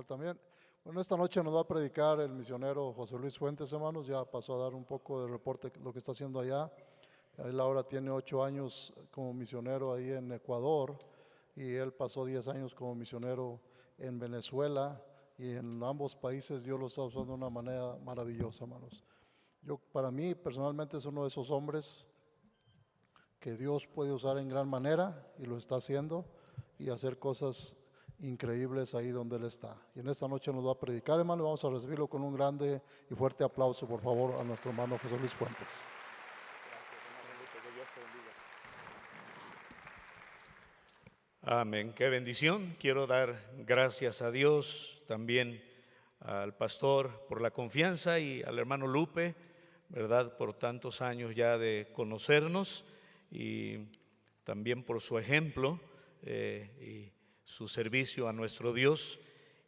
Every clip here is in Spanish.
También. Bueno, esta noche nos va a predicar el misionero José Luis Fuentes, hermanos. Ya pasó a dar un poco de reporte de lo que está haciendo allá. Él ahora tiene 8 años como misionero ahí en Ecuador y él pasó 10 años como misionero en Venezuela, y en ambos países Dios lo está usando de una manera maravillosa, hermanos. Para mí personalmente es uno de esos hombres que Dios puede usar en gran manera y lo está haciendo, y hacer cosas increíbles ahí donde Él está. Y en esta noche nos va a predicar, hermano, y vamos a recibirlo con un grande y fuerte aplauso, por favor, a nuestro hermano José Luis Fuentes. Amén, qué bendición. Quiero dar gracias a Dios, también al pastor por la confianza y al hermano Lupe, ¿verdad? Por tantos años ya de conocernos, y también por su ejemplo y su servicio a nuestro Dios.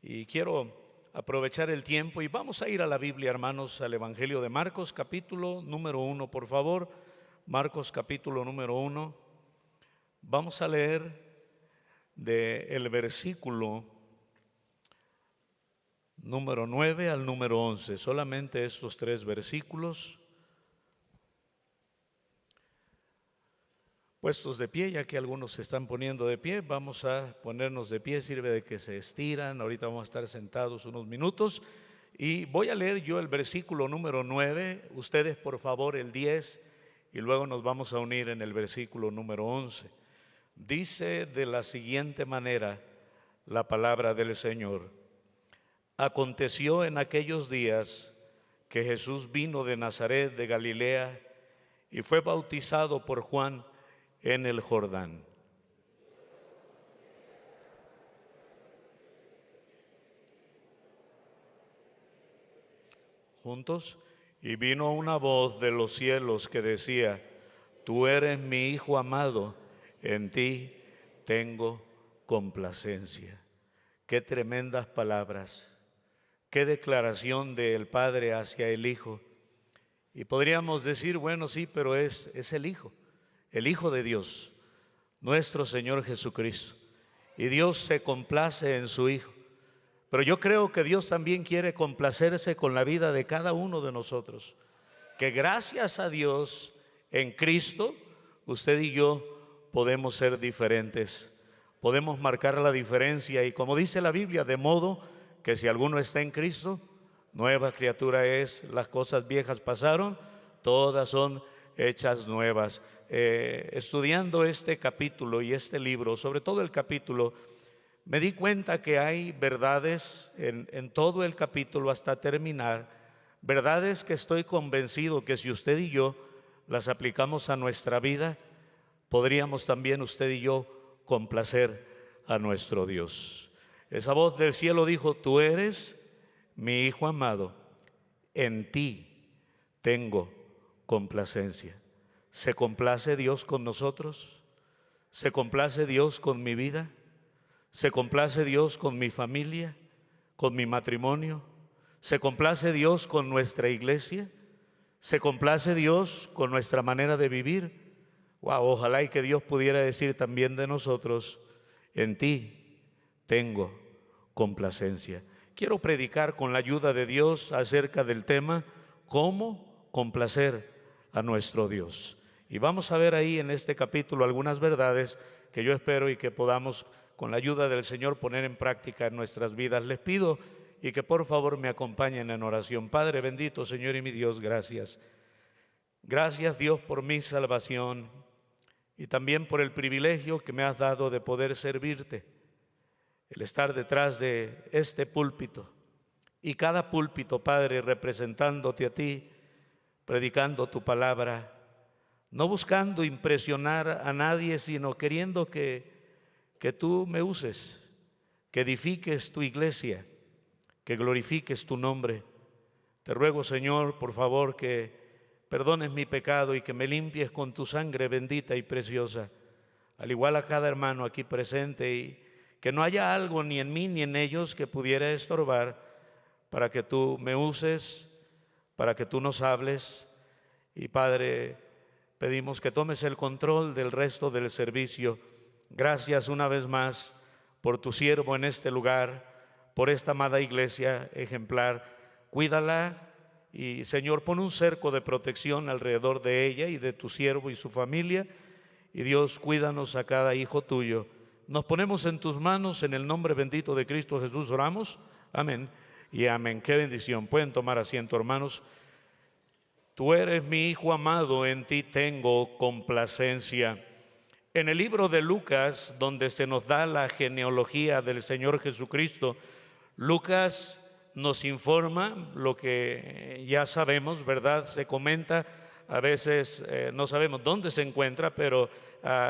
Y quiero aprovechar el tiempo y vamos a ir a la Biblia, hermanos, al Evangelio de Marcos, capítulo número 1, por favor. Marcos, capítulo número 1. Vamos a leer del versículo número 9 al número 11, solamente estos 3 versículos. Puestos de pie, ya que algunos se están poniendo de pie, vamos a ponernos de pie, sirve de que se estiran. Ahorita vamos a estar sentados unos minutos y voy a leer yo el versículo número 9, ustedes por favor el 10, y luego nos vamos a unir en el versículo número 11. Dice de la siguiente manera la palabra del Señor: aconteció en aquellos días que Jesús vino de Nazaret de Galilea y fue bautizado por Juan en el Jordán. Juntos. Y vino una voz de los cielos que decía: tú eres mi Hijo amado, en ti tengo complacencia. Qué tremendas palabras, qué declaración del Padre hacia el Hijo. Y podríamos decir, bueno, sí, pero es el Hijo de Dios, nuestro Señor Jesucristo. Y Dios se complace en su Hijo. Pero yo creo que Dios también quiere complacerse con la vida de cada uno de nosotros. Que gracias a Dios, en Cristo, usted y yo podemos ser diferentes. Podemos marcar la diferencia, y como dice la Biblia, de modo que si alguno está en Cristo, nueva criatura es, las cosas viejas pasaron, todas son hechas nuevas. Estudiando este capítulo y este libro, sobre todo el capítulo, me di cuenta que hay verdades en todo el capítulo hasta terminar, verdades que estoy convencido que si usted y yo las aplicamos a nuestra vida, podríamos también usted y yo complacer a nuestro Dios. Esa voz del cielo dijo: tú eres mi Hijo amado, en ti tengo complacencia. ¿Se complace Dios con nosotros? ¿Se complace Dios con mi vida? ¿Se complace Dios con mi familia, con mi matrimonio? ¿Se complace Dios con nuestra iglesia? ¿Se complace Dios con nuestra manera de vivir? Wow, ojalá y que Dios pudiera decir también de nosotros: en ti tengo complacencia. Quiero predicar con la ayuda de Dios acerca del tema cómo complacer a nuestro Dios. Y vamos a ver ahí en este capítulo algunas verdades que yo espero y que podamos, con la ayuda del Señor, poner en práctica en nuestras vidas. Les pido y que por favor me acompañen en oración. Padre bendito, Señor y mi Dios, gracias. Gracias, Dios, por mi salvación y también por el privilegio que me has dado de poder servirte, el estar detrás de este púlpito y cada púlpito, Padre, representándote a ti, predicando tu palabra, no buscando impresionar a nadie, sino queriendo que tú me uses, que edifiques tu iglesia, que glorifiques tu nombre. Te ruego, Señor, por favor, que perdones mi pecado y que me limpies con tu sangre bendita y preciosa, al igual a cada hermano aquí presente, y que no haya algo ni en mí ni en ellos que pudiera estorbar para que tú me uses, para que tú nos hables. Y Padre, pedimos que tomes el control del resto del servicio. Gracias una vez más por tu siervo en este lugar, por esta amada iglesia ejemplar. Cuídala y, Señor, pon un cerco de protección alrededor de ella y de tu siervo y su familia. Y Dios, cuídanos a cada hijo tuyo. Nos ponemos en tus manos, en el nombre bendito de Cristo Jesús oramos. Amén y amén. Qué bendición. Pueden tomar asiento, hermanos. Tú eres mi Hijo amado, en ti tengo complacencia. En el libro de Lucas, donde se nos da la genealogía del Señor Jesucristo, Lucas nos informa lo que ya sabemos, ¿verdad? Se comenta, a veces no sabemos dónde se encuentra, pero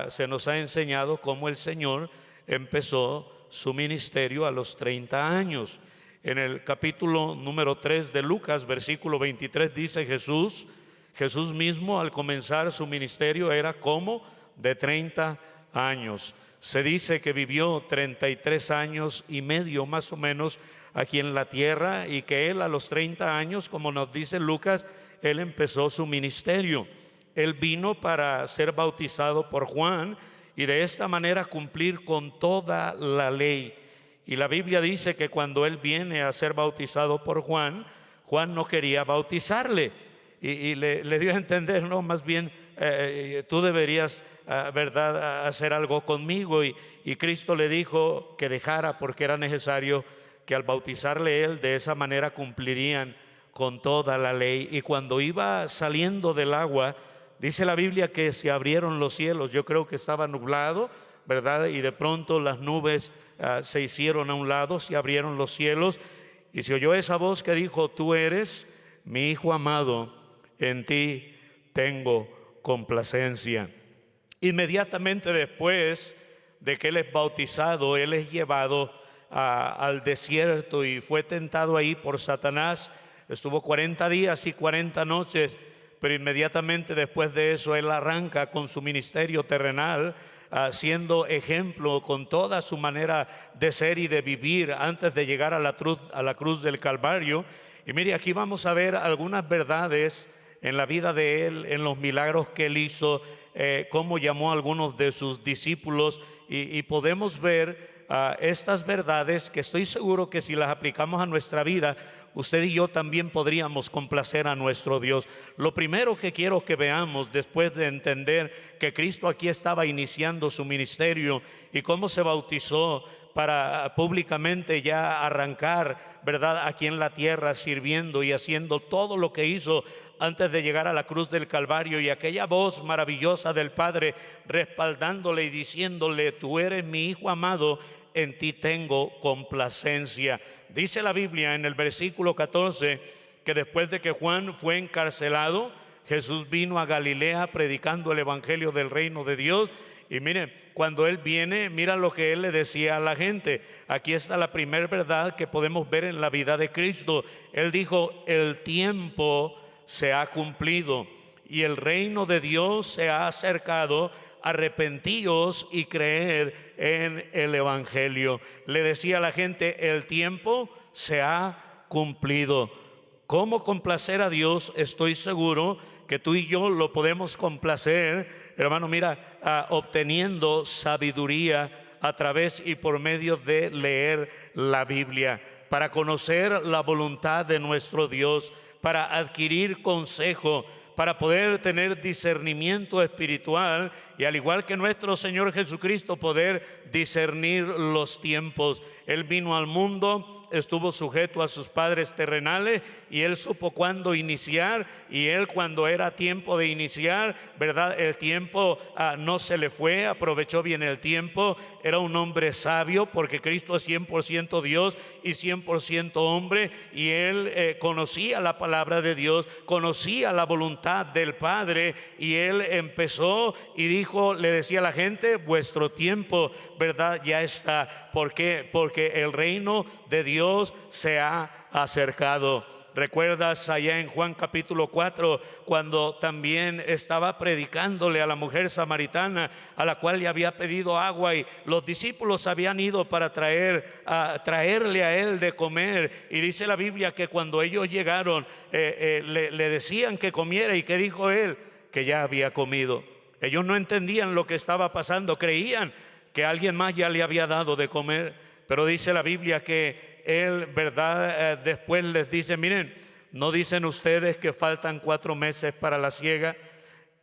se nos ha enseñado cómo el Señor empezó su ministerio a los 30 años. En el capítulo número 3 de Lucas, versículo 23, dice Jesús mismo al comenzar su ministerio era como de 30 años. Se dice que vivió 33 años y medio más o menos aquí en la tierra, y que él a los 30 años, como nos dice Lucas, él empezó su ministerio. Él vino para ser bautizado por Juan y de esta manera cumplir con toda la ley. Y la Biblia dice que cuando él viene a ser bautizado por Juan, Juan no quería bautizarle y le dio a entender, no, más bien tú deberías, ¿verdad?, hacer algo conmigo. Y Cristo le dijo que dejara, porque era necesario que al bautizarle él, de esa manera cumplirían con toda la ley. Y cuando iba saliendo del agua, dice la Biblia que se abrieron los cielos. Yo creo que estaba nublado, ¿verdad? Y de pronto las nubes se hicieron a un lado, se abrieron los cielos y se oyó esa voz que dijo: tú eres mi Hijo amado, en ti tengo complacencia. Inmediatamente después de que él es bautizado, él es llevado al desierto y fue tentado ahí por Satanás. Estuvo 40 días y 40 noches, pero inmediatamente después de eso él arranca con su ministerio terrenal, siendo ejemplo con toda su manera de ser y de vivir antes de llegar a la cruz del Calvario. Y mire, aquí vamos a ver algunas verdades en la vida de él, en los milagros que él hizo, cómo llamó a algunos de sus discípulos, y podemos ver estas verdades que estoy seguro que si las aplicamos a nuestra vida, usted y yo también podríamos complacer a nuestro Dios. Lo primero que quiero que veamos, después de entender que Cristo aquí estaba iniciando su ministerio y cómo se bautizó para públicamente ya arrancar, ¿verdad?, aquí en la tierra, sirviendo y haciendo todo lo que hizo antes de llegar a la cruz del Calvario, y aquella voz maravillosa del Padre respaldándole y diciéndole: tú eres mi Hijo amado, en ti tengo complacencia. Dice la Biblia en el versículo 14 que después de que Juan fue encarcelado, Jesús vino a Galilea predicando el evangelio del reino de Dios. Y miren, cuando él viene, mira lo que él le decía a la gente. Aquí está la primera verdad que podemos ver en la vida de Cristo. Él dijo: el tiempo se ha cumplido y el reino de Dios se ha acercado. Arrepentíos y creed en el evangelio. Le decía a la gente: el tiempo se ha cumplido. ¿Cómo complacer a Dios? Estoy seguro que tú y yo lo podemos complacer, hermano, mira, obteniendo sabiduría a través y por medio de leer la Biblia, para conocer la voluntad de nuestro Dios, para adquirir consejo, para poder tener discernimiento espiritual y, al igual que nuestro Señor Jesucristo, poder discernir los tiempos. Él vino al mundo, estuvo sujeto a sus padres terrenales y él supo cuándo iniciar, y él, cuando era tiempo de iniciar, ¿verdad?, el tiempo no se le fue, aprovechó bien el tiempo. Era un hombre sabio, porque Cristo es 100% Dios y 100% hombre, y él conocía la palabra de Dios, conocía la voluntad del Padre, y él empezó y dijo, le decía a la gente: vuestro tiempo, ¿verdad?, ya está. ¿Por qué? Porque el reino de Dios se ha acercado. ¿Recuerdas allá en Juan capítulo 4 cuando también estaba predicándole a la mujer samaritana, a la cual le había pedido agua, y los discípulos habían ido para traerle a él de comer? Y dice la Biblia que cuando ellos llegaron le decían que comiera, y ¿qué dijo él? Que ya había comido. Ellos no entendían lo que estaba pasando, creían que alguien más ya le había dado de comer, pero dice la Biblia que él, ¿verdad? Después les dice, miren, ¿no dicen ustedes que faltan 4 meses para la siega?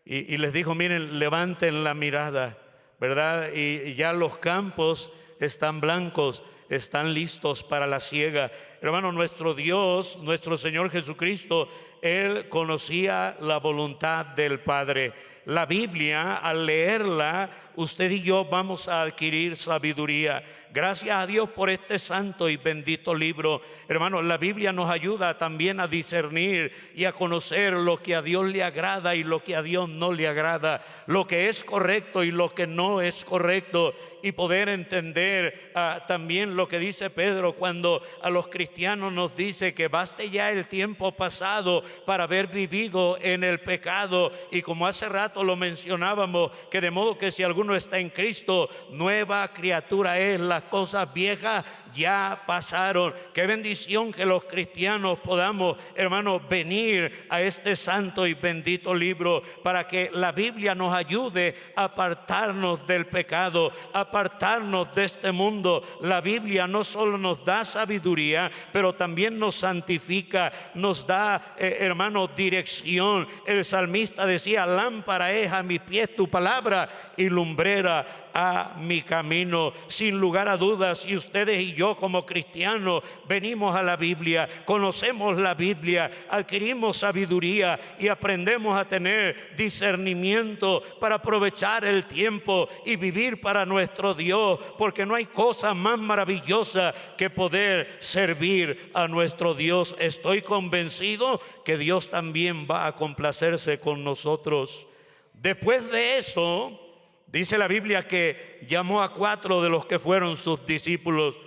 Y les dijo, miren, levanten la mirada, ¿verdad? Y ya los campos están blancos, están listos para la siega. Hermano, nuestro Dios, nuestro Señor Jesucristo, Él conocía la voluntad del Padre. La Biblia, al leerla, usted y yo vamos a adquirir sabiduría. Gracias a Dios por este santo y bendito libro. Hermanos, la Biblia nos ayuda también a discernir y a conocer lo que a Dios le agrada y lo que a Dios no le agrada, lo que es correcto y lo que no es correcto, y poder entender también lo que dice Pedro cuando a los cristianos nos dice que baste ya el tiempo pasado para haber vivido en el pecado. Y como hace rato lo mencionábamos, que de modo que si alguno está en Cristo, nueva criatura es, las cosas viejas ya pasaron. Qué bendición que los cristianos podamos, hermanos, venir a este santo y bendito libro para que la Biblia nos ayude a apartarnos del pecado, apartarnos de este mundo. La Biblia no solo nos da sabiduría, pero también nos santifica, nos da, hermanos, dirección. El salmista decía, lámpara es a mis pies tu palabra y lumbrera a mi camino. Sin lugar a dudas, si ustedes y yo como cristianos venimos a la Biblia, conocemos la Biblia, adquirimos sabiduría y aprendemos a tener discernimiento para aprovechar el tiempo y vivir para nuestro Dios, porque no hay cosa más maravillosa que poder servir a nuestro Dios. Estoy convencido que Dios también va a complacerse con nosotros. Después de eso, dice la Biblia que llamó a 4 de los que fueron sus discípulos.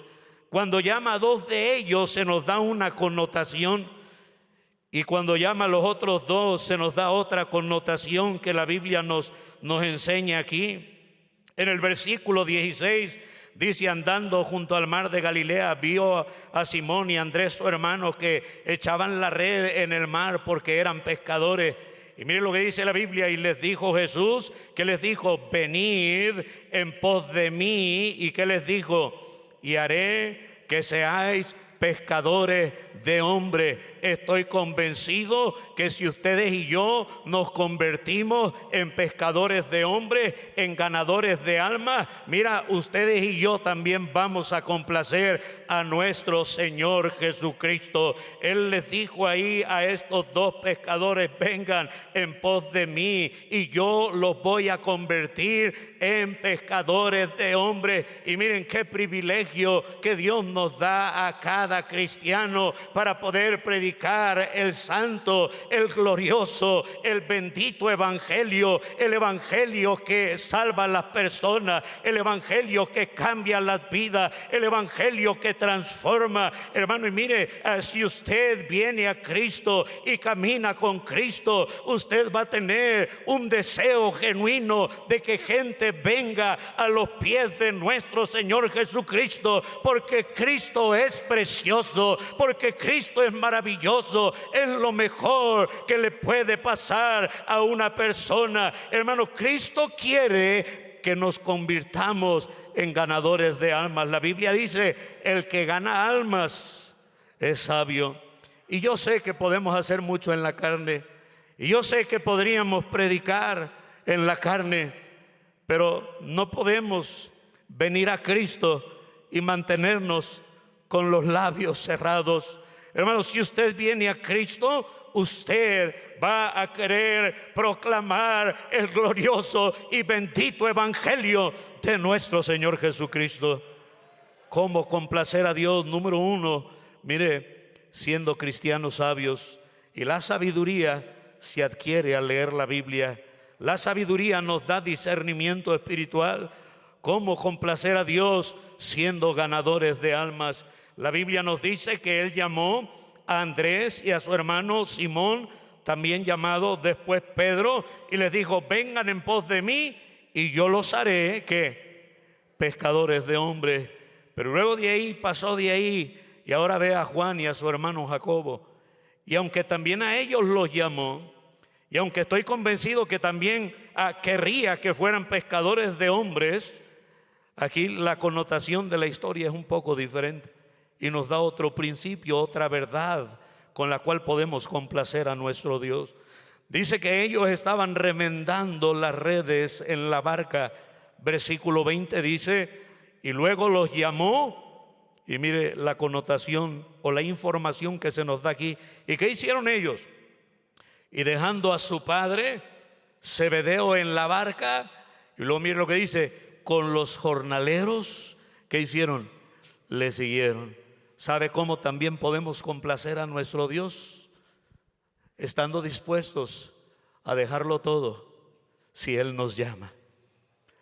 Cuando llama a 2 de ellos se nos da una connotación, y cuando llama a los otros 2 se nos da otra connotación que la Biblia nos enseña aquí. En el versículo 16 dice, andando junto al mar de Galilea, vio a Simón y Andrés su hermano que echaban la red en el mar porque eran pescadores. Y miren lo que dice la Biblia, y les dijo Jesús, que les dijo, venid en pos de mí. ¿Y qué les dijo? Y haré que seáis pescadores de hombres. Estoy convencido que si ustedes y yo nos convertimos en pescadores de hombres, en ganadores de almas, mira, ustedes y yo también vamos a complacer a nuestro Señor Jesucristo. Él les dijo ahí a estos 2 pescadores, vengan en pos de mí y yo los voy a convertir en pescadores de hombres. Y miren qué privilegio que Dios nos da a cada cristiano para poder predicar el santo, el glorioso, el bendito evangelio, el evangelio que salva a las personas, el evangelio que cambia las vidas, el evangelio que transforma. Hermano, y mire, si usted viene a Cristo y camina con Cristo, usted va a tener un deseo genuino de que gente venga a los pies de nuestro Señor Jesucristo, porque Cristo es precioso, porque Cristo es maravilloso, es lo mejor que le puede pasar a una persona. Hermano, Cristo quiere que nos convirtamos en ganadores de almas. La Biblia dice, el que gana almas es sabio. Y yo sé que podemos hacer mucho en la carne, y yo sé que podríamos predicar en la carne, pero no podemos venir a Cristo y mantenernos con los labios cerrados. Hermanos, si usted viene a Cristo, usted va a querer proclamar el glorioso y bendito evangelio de nuestro Señor Jesucristo. ¿Cómo complacer a Dios? Número 1, mire, siendo cristianos sabios. Y la sabiduría se adquiere al leer la Biblia. La sabiduría nos da discernimiento espiritual. ¿Cómo complacer a Dios? Siendo ganadores de almas. La Biblia nos dice que Él llamó a Andrés y a su hermano Simón, también llamado después Pedro, y les dijo, vengan en pos de mí y yo los haré, ¿qué? Pescadores de hombres. Pero luego de ahí, pasó de ahí, y ahora ve a Juan y a su hermano Jacobo. Y aunque también a ellos los llamó, y aunque estoy convencido que también querría que fueran pescadores de hombres, aquí la connotación de la historia es un poco diferente. y nos da otro principio, otra verdad con la cual podemos complacer a nuestro Dios. Dice que ellos estaban remendando las redes en la barca. Versículo 20 dice, y luego los llamó, y mire la connotación o la información que se nos da aquí. ¿Y qué hicieron ellos? Y dejando a su padre Zebedeo en la barca, y luego mire lo que dice, con los jornaleros, ¿qué hicieron? Le siguieron. ¿Sabe cómo también podemos complacer a nuestro Dios? Estando dispuestos a dejarlo todo si Él nos llama.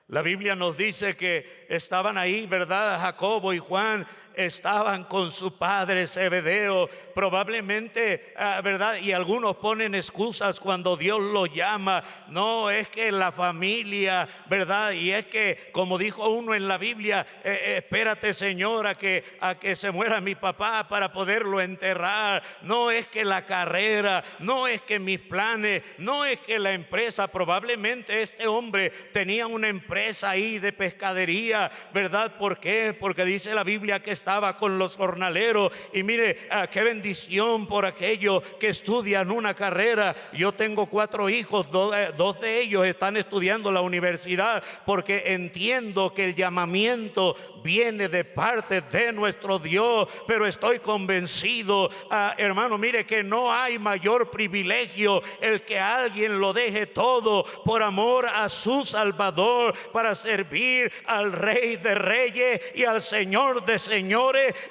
La Biblia nos dice que estaban ahí, ¿verdad? Jacobo y Juan estaban con su padre Zebedeo, probablemente, ¿verdad? Y algunos ponen excusas cuando Dios los llama. No, es que la familia, ¿verdad? Y es que, como dijo uno en la Biblia, espérate, Señor, a que se muera mi papá para poderlo enterrar. No es que la carrera, no es que mis planes, no es que la empresa. Probablemente este hombre tenía una empresa ahí de pescadería, ¿verdad? ¿Por qué? Porque dice la Biblia que estaba con los jornaleros. Y mire, qué bendición por aquellos que estudian una carrera. Yo tengo 4 hijos, dos de ellos están estudiando la universidad, porque entiendo que el llamamiento viene de parte de nuestro Dios. Pero estoy convencido, hermano, mire, que no hay mayor privilegio el que alguien lo deje todo por amor a su Salvador, para servir al Rey de Reyes y al Señor de Señores,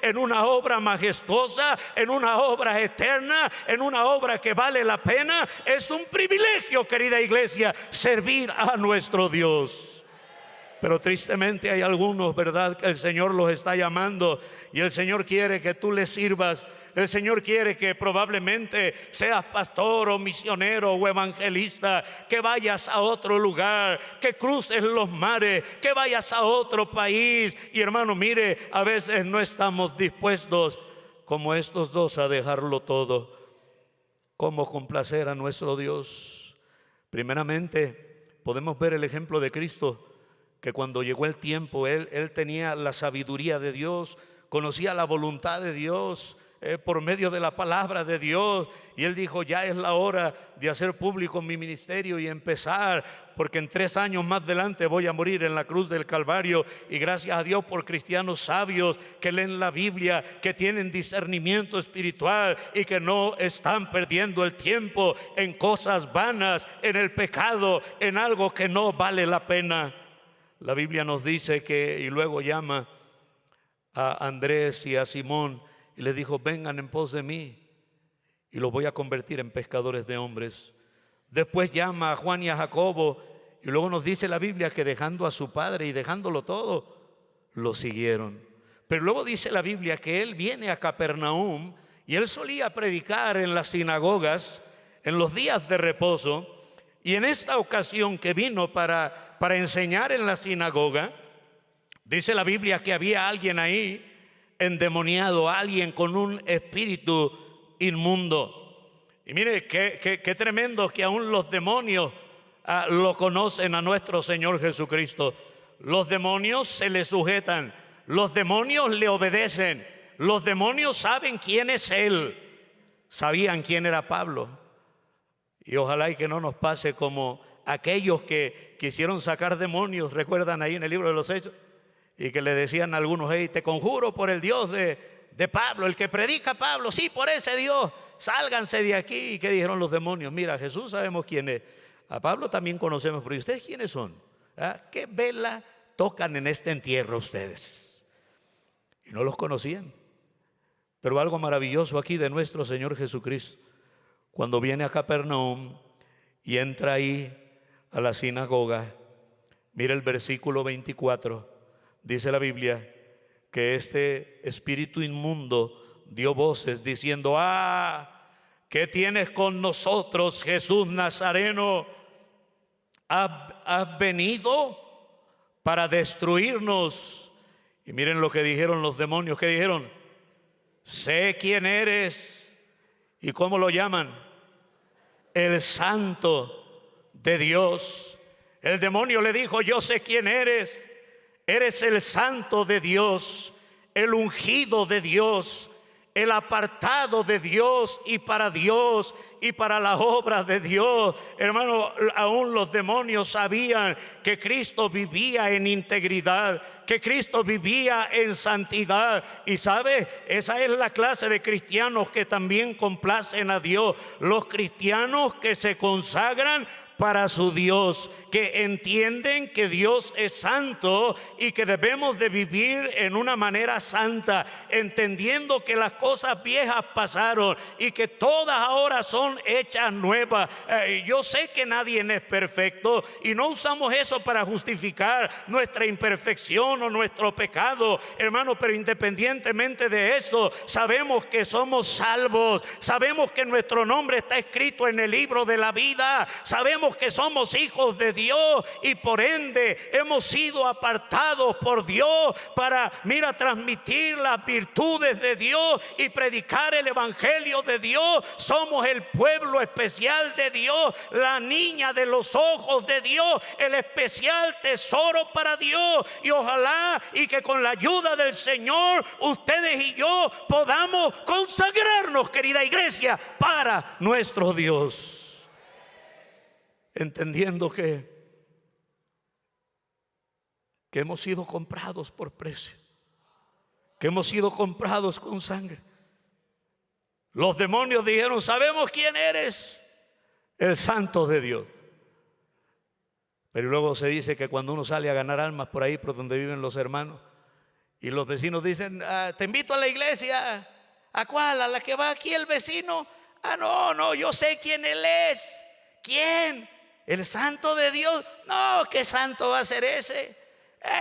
en una obra majestuosa, en una obra eterna, en una obra que vale la pena. Es un privilegio, querida iglesia, servir a nuestro Dios. Pero tristemente hay algunos, ¿verdad?, que el Señor los está llamando y el Señor quiere que tú le sirvas. El Señor quiere que probablemente seas pastor o misionero o evangelista, que vayas a otro lugar, que cruces los mares, que vayas a otro país. Y hermano, mire, a veces no estamos dispuestos como estos dos a dejarlo todo. ¿Cómo complacer a nuestro Dios? Primeramente, podemos ver el ejemplo de Cristo, que cuando llegó el tiempo, él tenía la sabiduría de Dios, conocía la voluntad de Dios por medio de la palabra de Dios. Y él dijo, ya es la hora de hacer público mi ministerio y empezar, porque en 3 años más adelante voy a morir en la cruz del Calvario. Y gracias a Dios por cristianos sabios que leen la Biblia, que tienen discernimiento espiritual y que no están perdiendo el tiempo en cosas vanas, en el pecado, en algo que no vale la pena. La Biblia nos dice que, y luego llama a Andrés y a Simón y les dijo, vengan en pos de mí y los voy a convertir en pescadores de hombres. Después llama a Juan y a Jacobo, y luego nos dice la Biblia que dejando a su padre y dejándolo todo, lo siguieron. Pero luego dice la Biblia que él viene a Capernaum y él solía predicar en las sinagogas en los días de reposo. Y en esta ocasión que vino para enseñar en la sinagoga, dice la Biblia que había alguien ahí endemoniado, alguien con un espíritu inmundo. Y mire, qué tremendo que aún los demonios lo conocen a nuestro Señor Jesucristo. Los demonios se le sujetan, los demonios le obedecen, los demonios saben quién es Él. Sabían quién era Pablo. Y ojalá y que no nos pase como aquellos que quisieron sacar demonios, recuerdan ahí en el libro de los Hechos, y que le decían a algunos, hey, te conjuro por el Dios de Pablo, el que predica Pablo, sí, por ese Dios, sálganse de aquí. ¿Y qué dijeron los demonios? Mira, Jesús sabemos quién es, a Pablo también conocemos, pero ¿y ustedes quiénes son? ¿Qué vela tocan en este entierro ustedes? Y no los conocían. Pero algo maravilloso aquí de nuestro Señor Jesucristo, cuando viene a Capernaum y entra ahí a la sinagoga, mira el versículo 24, dice la Biblia que este espíritu inmundo dio voces diciendo, ¿qué tienes con nosotros, Jesús Nazareno? ¿Has venido para destruirnos? Y miren lo que dijeron los demonios. ¿Qué dijeron? Sé quién eres. ¿Y cómo lo llaman? El Santo de Dios. El demonio le dijo, yo sé quién eres. Eres el Santo de Dios. el ungido de Dios, el apartado de Dios y para la obra de Dios. Hermano, aún los demonios sabían que Cristo vivía en integridad, que Cristo vivía en santidad. Y sabe, esa es la clase de cristianos que también complacen a Dios. Los cristianos que se consagran para su Dios, que entienden que Dios es santo y que debemos de vivir en una manera santa, entendiendo que las cosas viejas pasaron y que todas ahora son hechas nuevas. Yo sé que nadie es perfecto y no usamos eso para justificar nuestra imperfección o nuestro pecado, hermano, pero independientemente de eso, sabemos que somos salvos, sabemos que nuestro nombre está escrito en el libro de la vida, sabemos que somos hijos de Dios y por ende hemos sido apartados por Dios para, transmitir las virtudes de Dios y predicar el evangelio de Dios. Somos el pueblo especial de Dios, la niña de los ojos de Dios, el especial tesoro para Dios. Y ojalá y que con la ayuda del Señor ustedes y yo podamos consagrarnos, querida iglesia, para nuestro Dios, entendiendo que hemos sido comprados por precio, que hemos sido comprados con sangre. Los demonios dijeron: sabemos quién eres, el Santo de Dios. Pero luego se dice que cuando uno sale a ganar almas por ahí, por donde viven los hermanos, y los vecinos dicen: te invito a la iglesia. ¿A cuál? ¿A la que va aquí el vecino? No, yo sé quién él es. ¿Quién? ¿El Santo de Dios? No, ¿qué santo va a ser ese?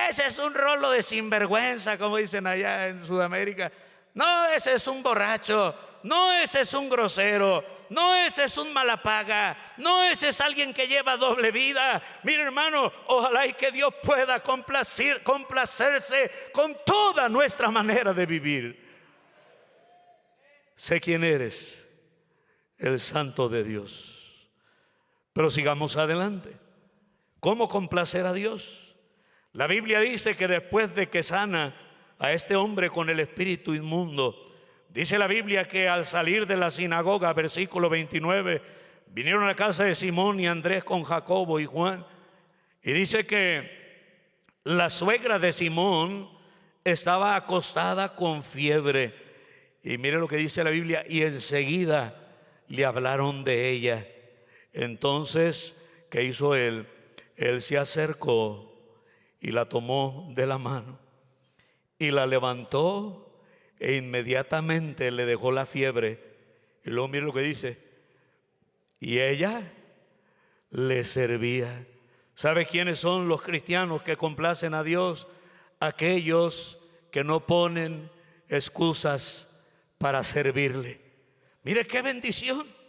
Ese es un rolo de sinvergüenza, como dicen allá en Sudamérica. No, ese es un borracho. No, ese es un grosero. No, ese es un malapaga. No, ese es alguien que lleva doble vida. Mira, hermano, ojalá y que Dios pueda complacerse con toda nuestra manera de vivir. Sé quién eres, el Santo de Dios. Pero sigamos adelante. ¿Cómo complacer a Dios? La Biblia dice que después de que sana a este hombre con el espíritu inmundo, dice la Biblia que al salir de la sinagoga, versículo 29, vinieron a la casa de Simón y Andrés con Jacobo y Juan. Y dice que la suegra de Simón estaba acostada con fiebre. Y mire lo que dice la Biblia: y enseguida le hablaron de ella. Entonces, ¿qué hizo él? Él se acercó y la tomó de la mano y la levantó e inmediatamente le dejó la fiebre. Y luego mire lo que dice: y ella le servía. ¿Sabe quiénes son los cristianos que complacen a Dios? Aquellos que no ponen excusas para servirle. Mire qué bendición.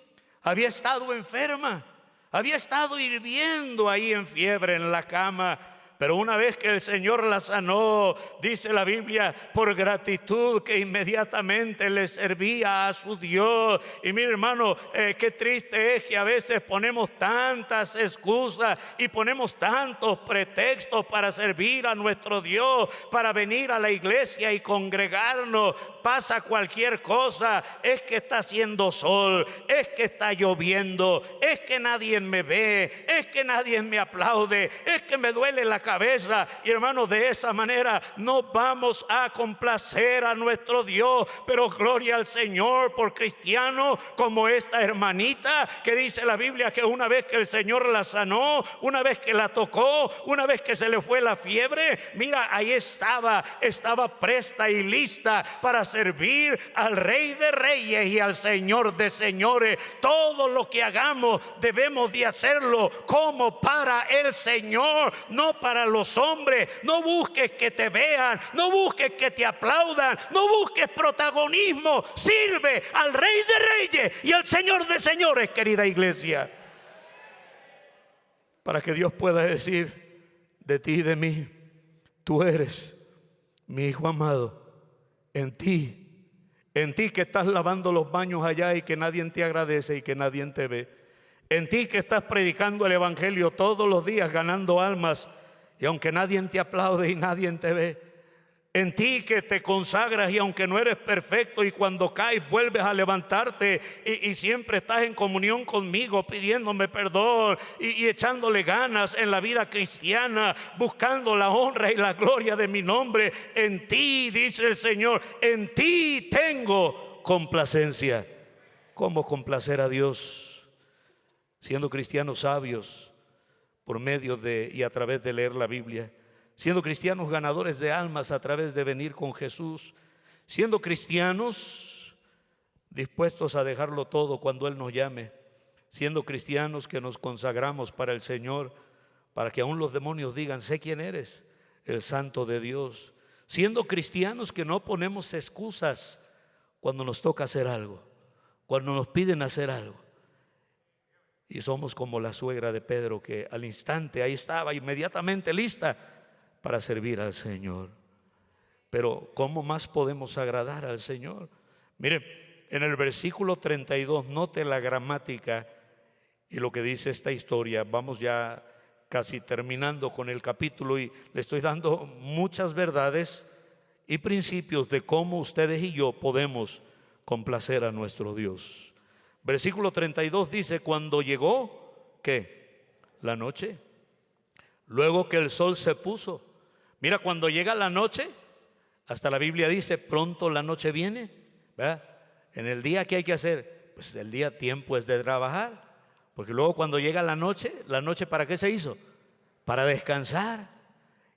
Había estado enferma, había estado hirviendo ahí en fiebre en la cama, pero una vez que el Señor la sanó, dice la Biblia, por gratitud, que inmediatamente le servía a su Dios. Y mire, hermano, qué triste es que a veces ponemos tantas excusas y ponemos tantos pretextos para servir a nuestro Dios, para venir a la iglesia y congregarnos. Pasa cualquier cosa, es que está haciendo sol, es que está lloviendo, es que nadie me ve, es que nadie me aplaude, es que me duele la cabeza. Y hermano, de esa manera no vamos a complacer a nuestro Dios. Pero gloria al Señor por cristianos como esta hermanita, que dice la Biblia que una vez que el Señor la sanó, una vez que la tocó, una vez que se le fue la fiebre, mira, ahí estaba presta y lista para servir al Rey de Reyes y al Señor de Señores. Todo lo que hagamos debemos de hacerlo como para el Señor, no para los hombres. No busques que te vean, no busques que te aplaudan, no busques protagonismo. Sirve al Rey de Reyes y al Señor de Señores, querida iglesia, para que Dios pueda decir de ti y de mí: tú eres mi hijo amado. En ti que estás lavando los baños allá y que nadie te agradece y que nadie te ve. En ti que estás predicando el evangelio todos los días, ganando almas, y aunque nadie te aplaude y nadie te ve, En ti que te consagras y aunque no eres perfecto y cuando caes vuelves a levantarte y siempre estás en comunión conmigo pidiéndome perdón y echándole ganas en la vida cristiana, buscando la honra y la gloria de mi nombre. En ti, dice el Señor, en ti tengo complacencia. ¿Cómo complacer a Dios? Siendo cristianos sabios por medio de y a través de leer la Biblia, siendo cristianos ganadores de almas a través de venir con Jesús, siendo cristianos dispuestos a dejarlo todo cuando Él nos llame, siendo cristianos que nos consagramos para el Señor, para que aún los demonios digan: sé quién eres, el Santo de Dios. Siendo cristianos que no ponemos excusas cuando nos toca hacer algo, cuando nos piden hacer algo. Y somos como la suegra de Pedro, que al instante ahí estaba inmediatamente lista para servir al Señor. Pero ¿cómo más podemos agradar al Señor? Mire, en el versículo 32, note la gramática y lo que dice esta historia. Vamos ya casi terminando con el capítulo y le estoy dando muchas verdades y principios de cómo ustedes y yo podemos complacer a nuestro Dios. Versículo 32 dice: cuando llegó, ¿qué? La noche. Luego que el sol se puso. Mira, cuando llega la noche, hasta la Biblia dice: pronto la noche viene, ¿verdad? En el día, ¿qué hay que hacer? Pues el día, tiempo es de trabajar. Porque luego cuando llega la noche ¿para qué se hizo? Para descansar.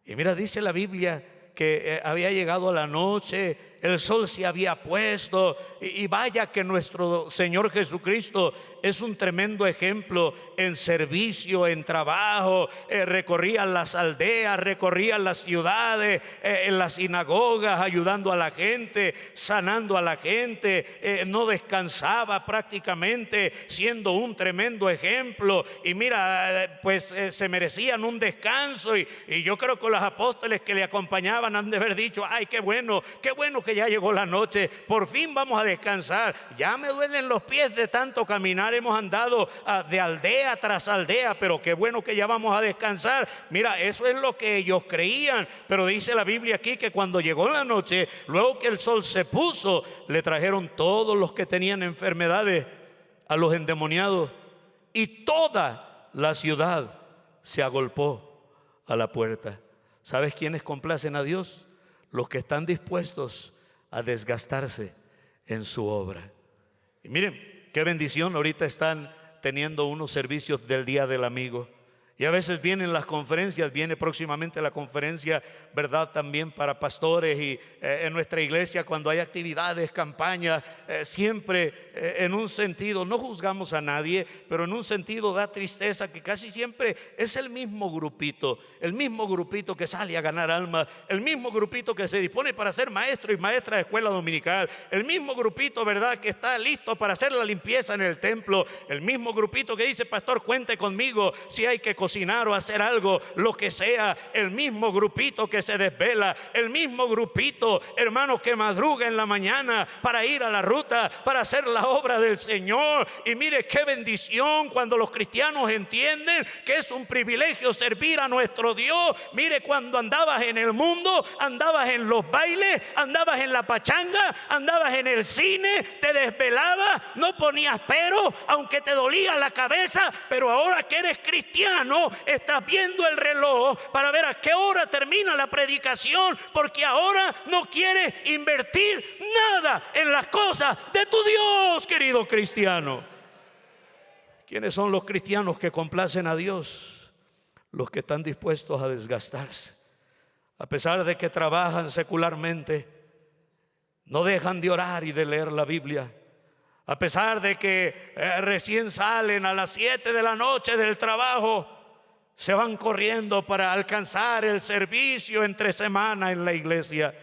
Y mira, dice la Biblia que había llegado la noche, el sol se había puesto y vaya que nuestro Señor Jesucristo es un tremendo ejemplo en servicio, en trabajo. Recorría las aldeas, recorría las ciudades, en las sinagogas, ayudando a la gente, sanando a la gente, no descansaba prácticamente, siendo un tremendo ejemplo. Y mira, pues se merecían un descanso y yo creo que los apóstoles que le acompañaban han de haber dicho: ay, qué bueno que ya llegó la noche, por fin vamos a descansar. Ya me duelen los pies de tanto caminar, hemos andado de aldea tras aldea, pero qué bueno que ya vamos a descansar. Mira, eso es lo que ellos creían, pero dice la Biblia aquí que cuando llegó la noche, luego que el sol se puso, le trajeron todos los que tenían enfermedades a los endemoniados y toda la ciudad se agolpó a la puerta. ¿Sabes quiénes complacen a Dios? Los que están dispuestos a desgastarse en su obra. Y miren, qué bendición, ahorita están teniendo unos servicios del Día del Amigo. Y a veces vienen las conferencias, viene próximamente la conferencia, ¿verdad? También para pastores y en nuestra iglesia cuando hay actividades, campañas, siempre en un sentido, no juzgamos a nadie, pero en un sentido da tristeza que casi siempre es el mismo grupito que sale a ganar almas, el mismo grupito que se dispone para ser maestro y maestra de escuela dominical, el mismo grupito, ¿verdad?, que está listo para hacer la limpieza en el templo, el mismo grupito que dice: pastor, cuente conmigo si hay que cocinar o hacer algo, lo que sea. El mismo grupito que se desvela, el mismo grupito, hermanos, que madruga en la mañana para ir a la ruta, para hacer la obra del Señor. Y mire qué bendición cuando los cristianos entienden que es un privilegio servir a nuestro Dios. Mire, cuando andabas en el mundo, andabas en los bailes, andabas en la pachanga, andabas en el cine, te desvelabas, no ponías pero, aunque te dolía la cabeza, pero ahora que eres cristiano, estás viendo el reloj para ver a qué hora termina la predicación, porque ahora no quieres invertir nada en las cosas de tu Dios, querido cristiano. ¿Quiénes son los cristianos que complacen a Dios? Los que están dispuestos a desgastarse. A pesar de que trabajan secularmente, no dejan de orar y de leer la Biblia. A pesar de que recién salen a las 7 de la noche del trabajo, se van corriendo para alcanzar el servicio entre semana en la iglesia.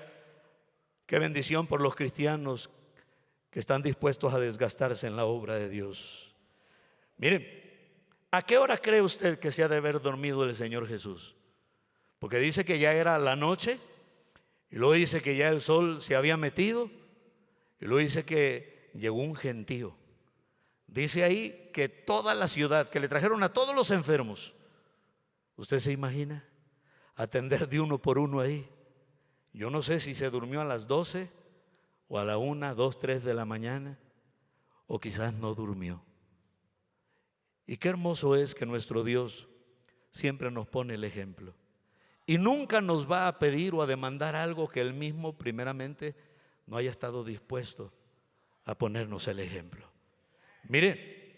Qué bendición por los cristianos que están dispuestos a desgastarse en la obra de Dios. Miren, ¿a qué hora cree usted que se ha de haber dormido el Señor Jesús? Porque dice que ya era la noche, y luego dice que ya el sol se había metido, y luego dice que llegó un gentío. Dice ahí que toda la ciudad, que le trajeron a todos los enfermos. ¿Usted se imagina atender de uno por uno ahí? Yo no sé si se durmió a las 12 o a la 1, 2, 3 de la mañana, o quizás no durmió. Y qué hermoso es que nuestro Dios siempre nos pone el ejemplo. Y nunca nos va a pedir o a demandar algo que Él mismo primeramente no haya estado dispuesto a ponernos el ejemplo. Mire,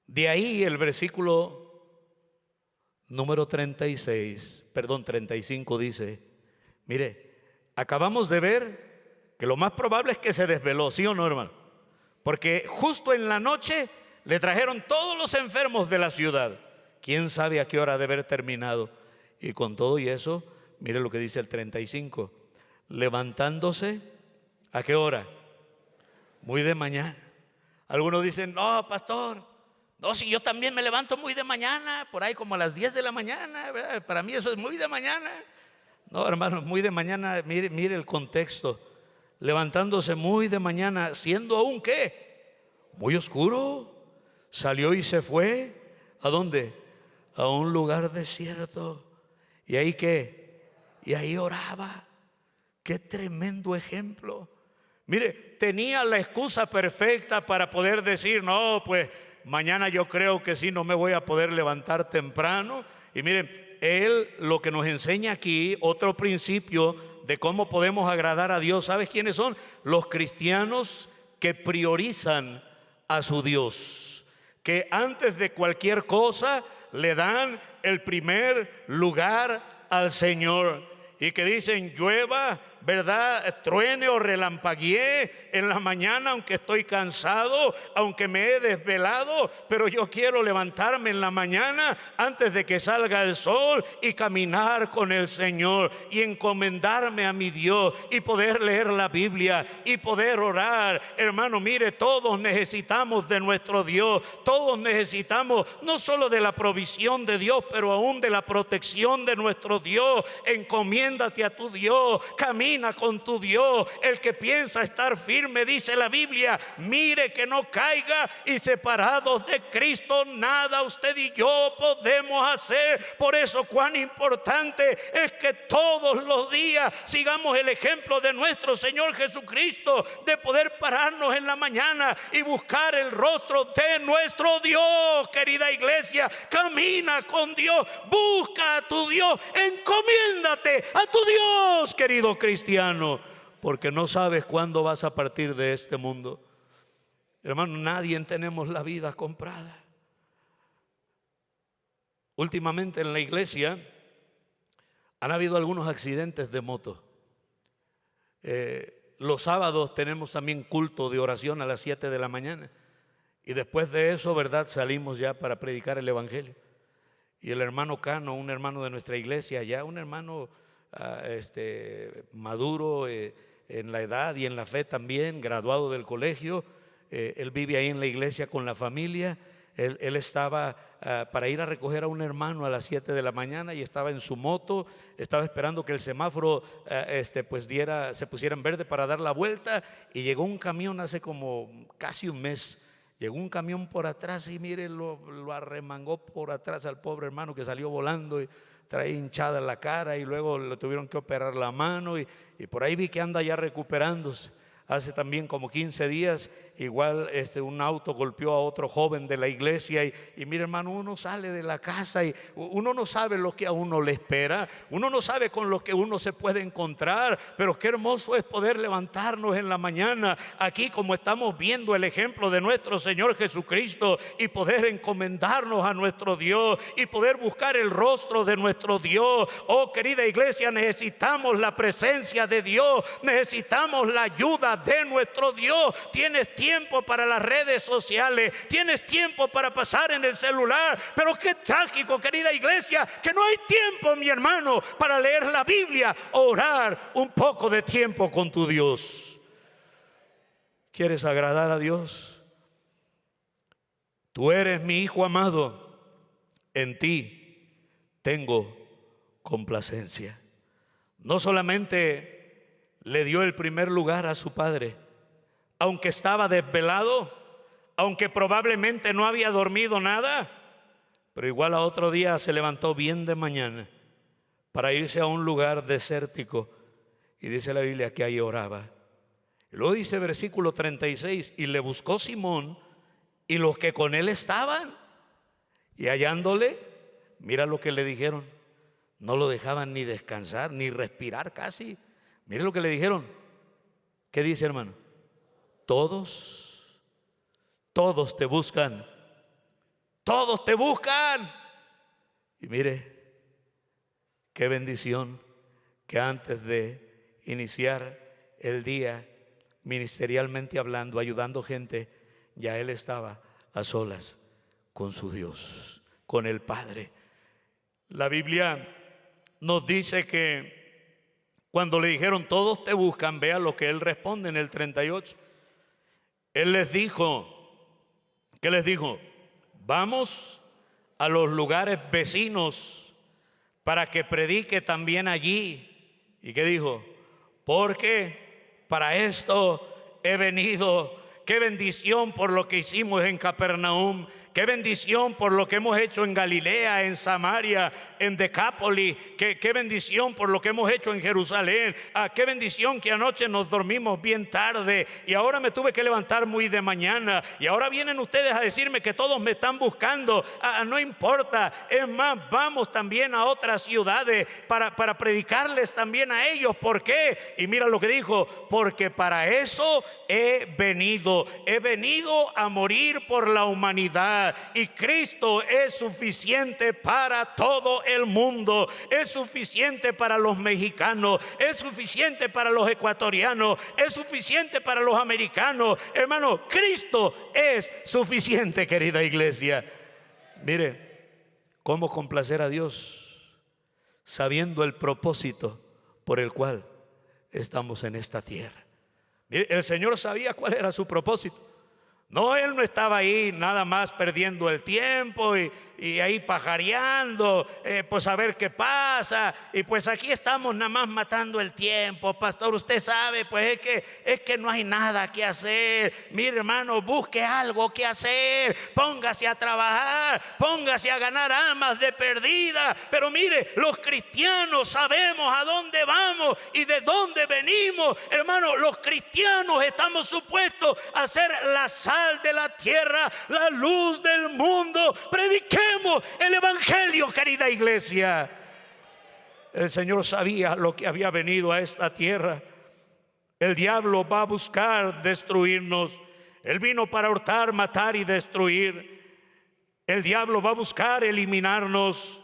de ahí el versículo número 35 dice, mire, acabamos de ver que lo más probable es que se desveló, ¿sí o no, hermano? Porque justo en la noche le trajeron todos los enfermos de la ciudad. ¿Quién sabe a qué hora de haber terminado? Y con todo y eso, mire lo que dice el 35. Levantándose, ¿a qué hora? Muy de mañana. Algunos dicen, no, pastor, no, si yo también me levanto muy de mañana, por ahí como a las 10 de la mañana, ¿verdad? Para mí eso es muy de mañana. No, hermano, muy de mañana, mire el contexto. Levantándose muy de mañana, siendo aún ¿qué? Muy oscuro. Salió y se fue. ¿A dónde? A un lugar desierto. ¿Y ahí qué? Y ahí oraba. Qué tremendo ejemplo. Mire, tenía la excusa perfecta para poder decir, no, pues mañana yo creo que sí, no me voy a poder levantar temprano. Y miren, Él lo que nos enseña aquí, otro principio de cómo podemos agradar a Dios. ¿Sabes quiénes son? Los cristianos que priorizan a su Dios, que antes de cualquier cosa le dan el primer lugar al Señor, y que dicen, llueva, ¿verdad?, truene o relampaguee en la mañana, aunque estoy cansado, aunque me he desvelado, pero yo quiero levantarme en la mañana antes de que salga el sol y caminar con el Señor y encomendarme a mi Dios y poder leer la Biblia y poder orar. Hermano, mire, todos necesitamos de nuestro Dios, todos necesitamos no solo de la provisión de Dios, pero aún de la protección de nuestro Dios. Encomiéndate a tu Dios, camina con tu Dios. El que piensa estar firme, dice la Biblia, mire que no caiga, y separados de Cristo nada usted y yo podemos hacer. Por eso cuán importante es que todos los días sigamos el ejemplo de nuestro Señor Jesucristo, de poder pararnos en la mañana y buscar el rostro de nuestro Dios. Querida iglesia, camina con Dios, busca a tu Dios, encomiéndate a tu Dios, querido cristiano, porque no sabes cuándo vas a partir de este mundo. Hermano, nadie tenemos la vida comprada. Últimamente en la iglesia han habido algunos accidentes de moto. Los sábados tenemos también culto de oración a las 7 de la mañana, y después de eso, ¿verdad?, salimos ya para predicar el evangelio. Y el hermano Cano, un hermano de nuestra iglesia, ya un hermano maduro en la edad y en la fe también, graduado del colegio, él vive ahí en la iglesia con la familia. Él estaba para ir a recoger a un hermano a las 7 de la mañana y estaba en su moto, estaba esperando que el semáforo pues se pusiera en verde para dar la vuelta, y llegó un camión hace como casi un mes. Llegó un camión por atrás y mire, lo arremangó por atrás al pobre hermano, que salió volando y trae hinchada la cara, y luego le tuvieron que operar la mano, y por ahí vi que anda ya recuperándose. Hace también como 15 días, igual un auto golpeó a otro joven de la iglesia, y mire, hermano, uno sale de la casa y uno no sabe lo que a uno le espera, uno no sabe con lo que uno se puede encontrar, pero qué hermoso es poder levantarnos en la mañana aquí, como estamos viendo el ejemplo de nuestro Señor Jesucristo, y poder encomendarnos a nuestro Dios y poder buscar el rostro de nuestro Dios. Oh, querida iglesia, necesitamos la presencia de Dios, necesitamos la ayuda de nuestro Dios. Tienes tiempo para las redes sociales, tienes tiempo para pasar en el celular, pero qué trágico, querida iglesia, que no hay tiempo, mi hermano, para leer la Biblia, orar un poco de tiempo con tu Dios. ¿Quieres agradar a Dios? Tú eres mi hijo amado, en ti tengo complacencia. No solamente le dio el primer lugar a su padre, aunque estaba desvelado, aunque probablemente no había dormido nada, pero igual a otro día se levantó bien de mañana para irse a un lugar desértico Y dice la Biblia que ahí oraba. Y luego dice versículo 36, y le buscó Simón y los que con él estaban. Y hallándole, mira lo que le dijeron. No lo dejaban ni descansar, ni respirar casi. Mire lo que le dijeron. ¿Qué dice, hermano? Todos te buscan. Todos te buscan. Y mire, qué bendición que antes de iniciar el día, ministerialmente hablando, ayudando gente, ya él estaba a solas con su Dios, con el Padre. La Biblia nos dice que cuando le dijeron todos te buscan, vea lo que él responde en el 38. Él les dijo, ¿qué les dijo? Vamos a los lugares vecinos para que predique también allí. ¿Y qué dijo? Porque para esto he venido. Qué bendición por lo que hicimos en Capernaum. Qué bendición por lo que hemos hecho en Galilea, en Samaria, en Decápolis. Qué bendición por lo que hemos hecho en Jerusalén. Qué bendición que anoche nos dormimos bien tarde y ahora me tuve que levantar muy de mañana. Y ahora vienen ustedes a decirme que todos me están buscando. No importa. Es más, vamos también a otras ciudades para predicarles también a ellos. ¿Por qué? Y mira lo que dijo. Porque para eso he venido. He venido a morir por la humanidad. Y Cristo es suficiente para todo el mundo. Es suficiente para los mexicanos. Es suficiente para los ecuatorianos. Es suficiente para los americanos. Hermano, Cristo es suficiente, querida iglesia. Mire, cómo complacer a Dios sabiendo el propósito por el cual estamos en esta tierra. Mire, el Señor sabía cuál era su propósito. No, Él no estaba ahí nada más perdiendo el tiempo y ahí pajareando, pues a ver qué pasa. Y pues aquí estamos nada más matando el tiempo, pastor. Usted sabe, pues es que no hay nada que hacer. Mire, hermano, busque algo que hacer. Póngase a trabajar, póngase a ganar almas de perdida. Pero mire, los cristianos sabemos a dónde vamos y de dónde venimos. Hermano, los cristianos estamos supuestos a ser la sal de la tierra, la luz del mundo. Prediquemos el evangelio, querida iglesia. El Señor sabía lo que había venido a esta tierra. El diablo va a buscar destruirnos. Él vino para hurtar, matar y destruir. El diablo va a buscar eliminarnos.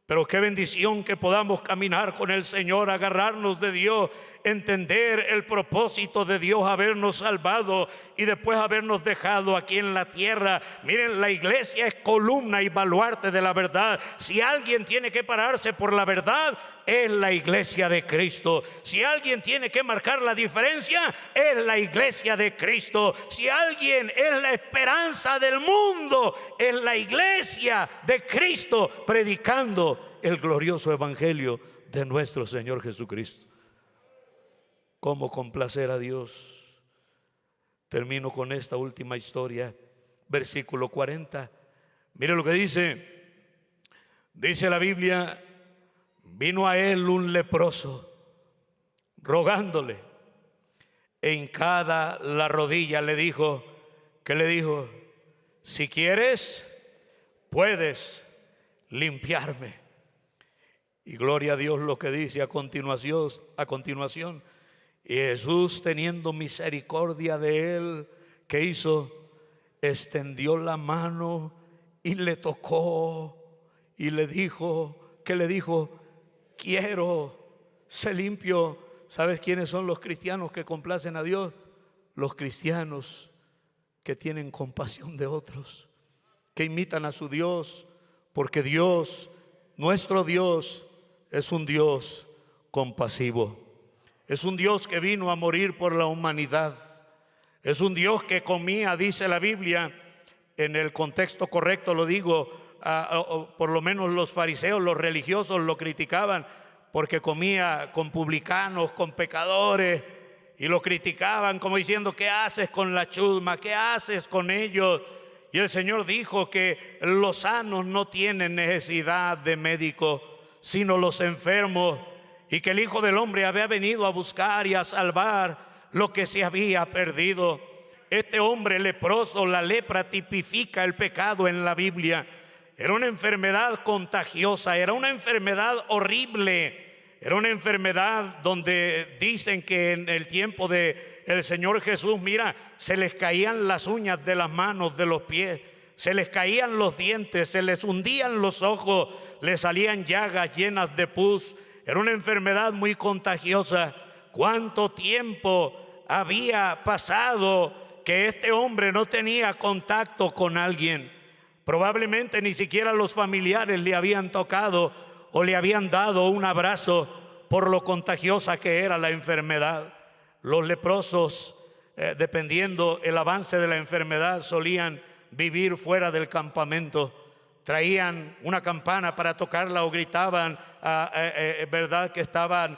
Pero qué bendición que podamos caminar con el Señor, agarrarnos de Dios, entender el propósito de Dios, habernos salvado y después habernos dejado aquí en la tierra. Miren, la iglesia es columna y baluarte de la verdad. Si alguien tiene que pararse por la verdad, es la iglesia de Cristo. Si alguien tiene que marcar la diferencia, es la iglesia de Cristo. Si alguien es la esperanza del mundo, es la iglesia de Cristo, predicando el glorioso evangelio de nuestro Señor Jesucristo. ¿Cómo complacer a Dios? Termino con esta última historia, versículo 40. Mire lo que dice. Dice la Biblia: vino a él un leproso, rogándole, hincada la rodilla, le dijo, ¿qué le dijo? Si quieres, puedes limpiarme. Y gloria a Dios lo que dice a continuación. Y Jesús, teniendo misericordia de él, ¿qué hizo? Extendió la mano y le tocó y le dijo, ¿qué le dijo? Quiero, sé limpio. ¿Sabes quiénes son los cristianos que complacen a Dios? Los cristianos que tienen compasión de otros, que imitan a su Dios, porque Dios, nuestro Dios, es un Dios compasivo. Es un Dios que vino a morir por la humanidad. Es un Dios que comía, dice la Biblia, en el contexto correcto lo digo, por lo menos los fariseos, los religiosos lo criticaban porque comía con publicanos, con pecadores, y lo criticaban como diciendo, ¿qué haces con la chusma? ¿Qué haces con ellos? Y el Señor dijo que los sanos no tienen necesidad de médico, sino los enfermos. y que el Hijo del Hombre había venido a buscar y a salvar lo que se había perdido. Este hombre leproso, la lepra tipifica el pecado en la Biblia. Era una enfermedad contagiosa, era una enfermedad horrible, era una enfermedad donde dicen que en el tiempo del Señor Jesús, mira, se les caían las uñas de las manos, de los pies, se les caían los dientes, se les hundían los ojos, les salían llagas llenas de pus. Era una enfermedad muy contagiosa. ¿Cuánto tiempo había pasado que este hombre no tenía contacto con alguien? Probablemente ni siquiera los familiares le habían tocado o le habían dado un abrazo por lo contagiosa que era la enfermedad. Los leprosos, dependiendo el avance de la enfermedad, solían vivir fuera del campamento. Traían una campana para tocarla o gritaban, verdad, que estaban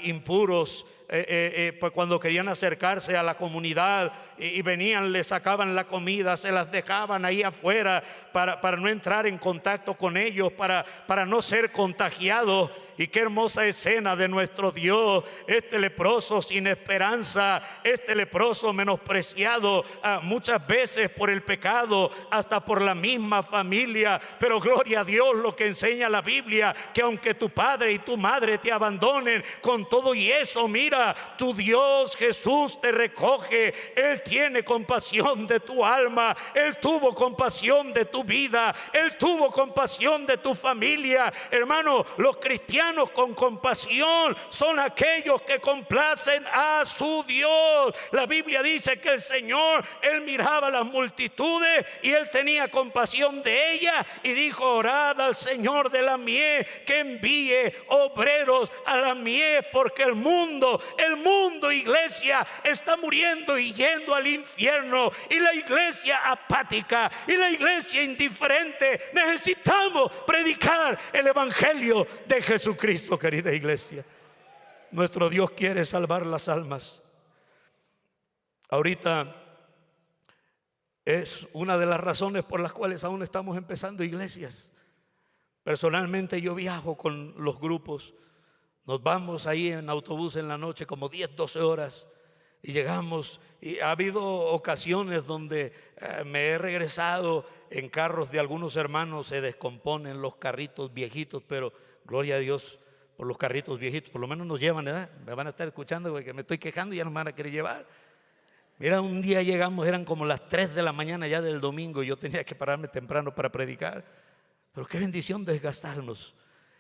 impuros. Pues cuando querían acercarse a la comunidad y venían, les sacaban la comida, se las dejaban ahí afuera para no entrar en contacto con ellos, para no ser contagiados. Y qué hermosa escena de nuestro Dios, este leproso sin esperanza, este leproso menospreciado muchas veces por el pecado, hasta por la misma familia. Pero gloria a Dios, lo que enseña la Biblia, que aunque tu padre y tu madre te abandonen, con todo y eso, mira, tu Dios Jesús te recoge. Él tiene compasión de tu alma, Él tuvo compasión de tu vida, Él tuvo compasión de tu familia. Hermano, los cristianos con compasión son aquellos que complacen a su Dios. La Biblia dice que el Señor, Él miraba las multitudes y Él tenía compasión de ellas y dijo: orad al Señor de la mies que envíe obreros a la mies, porque el mundo, iglesia, está muriendo y yendo al infierno. Y la iglesia apática y la iglesia indiferente, necesitamos predicar el evangelio de Jesucristo, querida iglesia. Nuestro Dios quiere salvar las almas. Ahorita es una de las razones por las cuales aún estamos empezando iglesias. Personalmente yo viajo con los grupos. Nos vamos ahí en autobús en la noche como 10, 12 horas y llegamos, y ha habido ocasiones donde me he regresado en carros de algunos hermanos. Se descomponen los carritos viejitos, pero gloria a Dios por los carritos viejitos, por lo menos nos llevan, ¿verdad? Me van a estar escuchando porque me estoy quejando y ya no me van a querer llevar. Mira, un día llegamos, eran como las 3 de la mañana ya del domingo y yo tenía que pararme temprano para predicar. Pero qué bendición desgastarnos.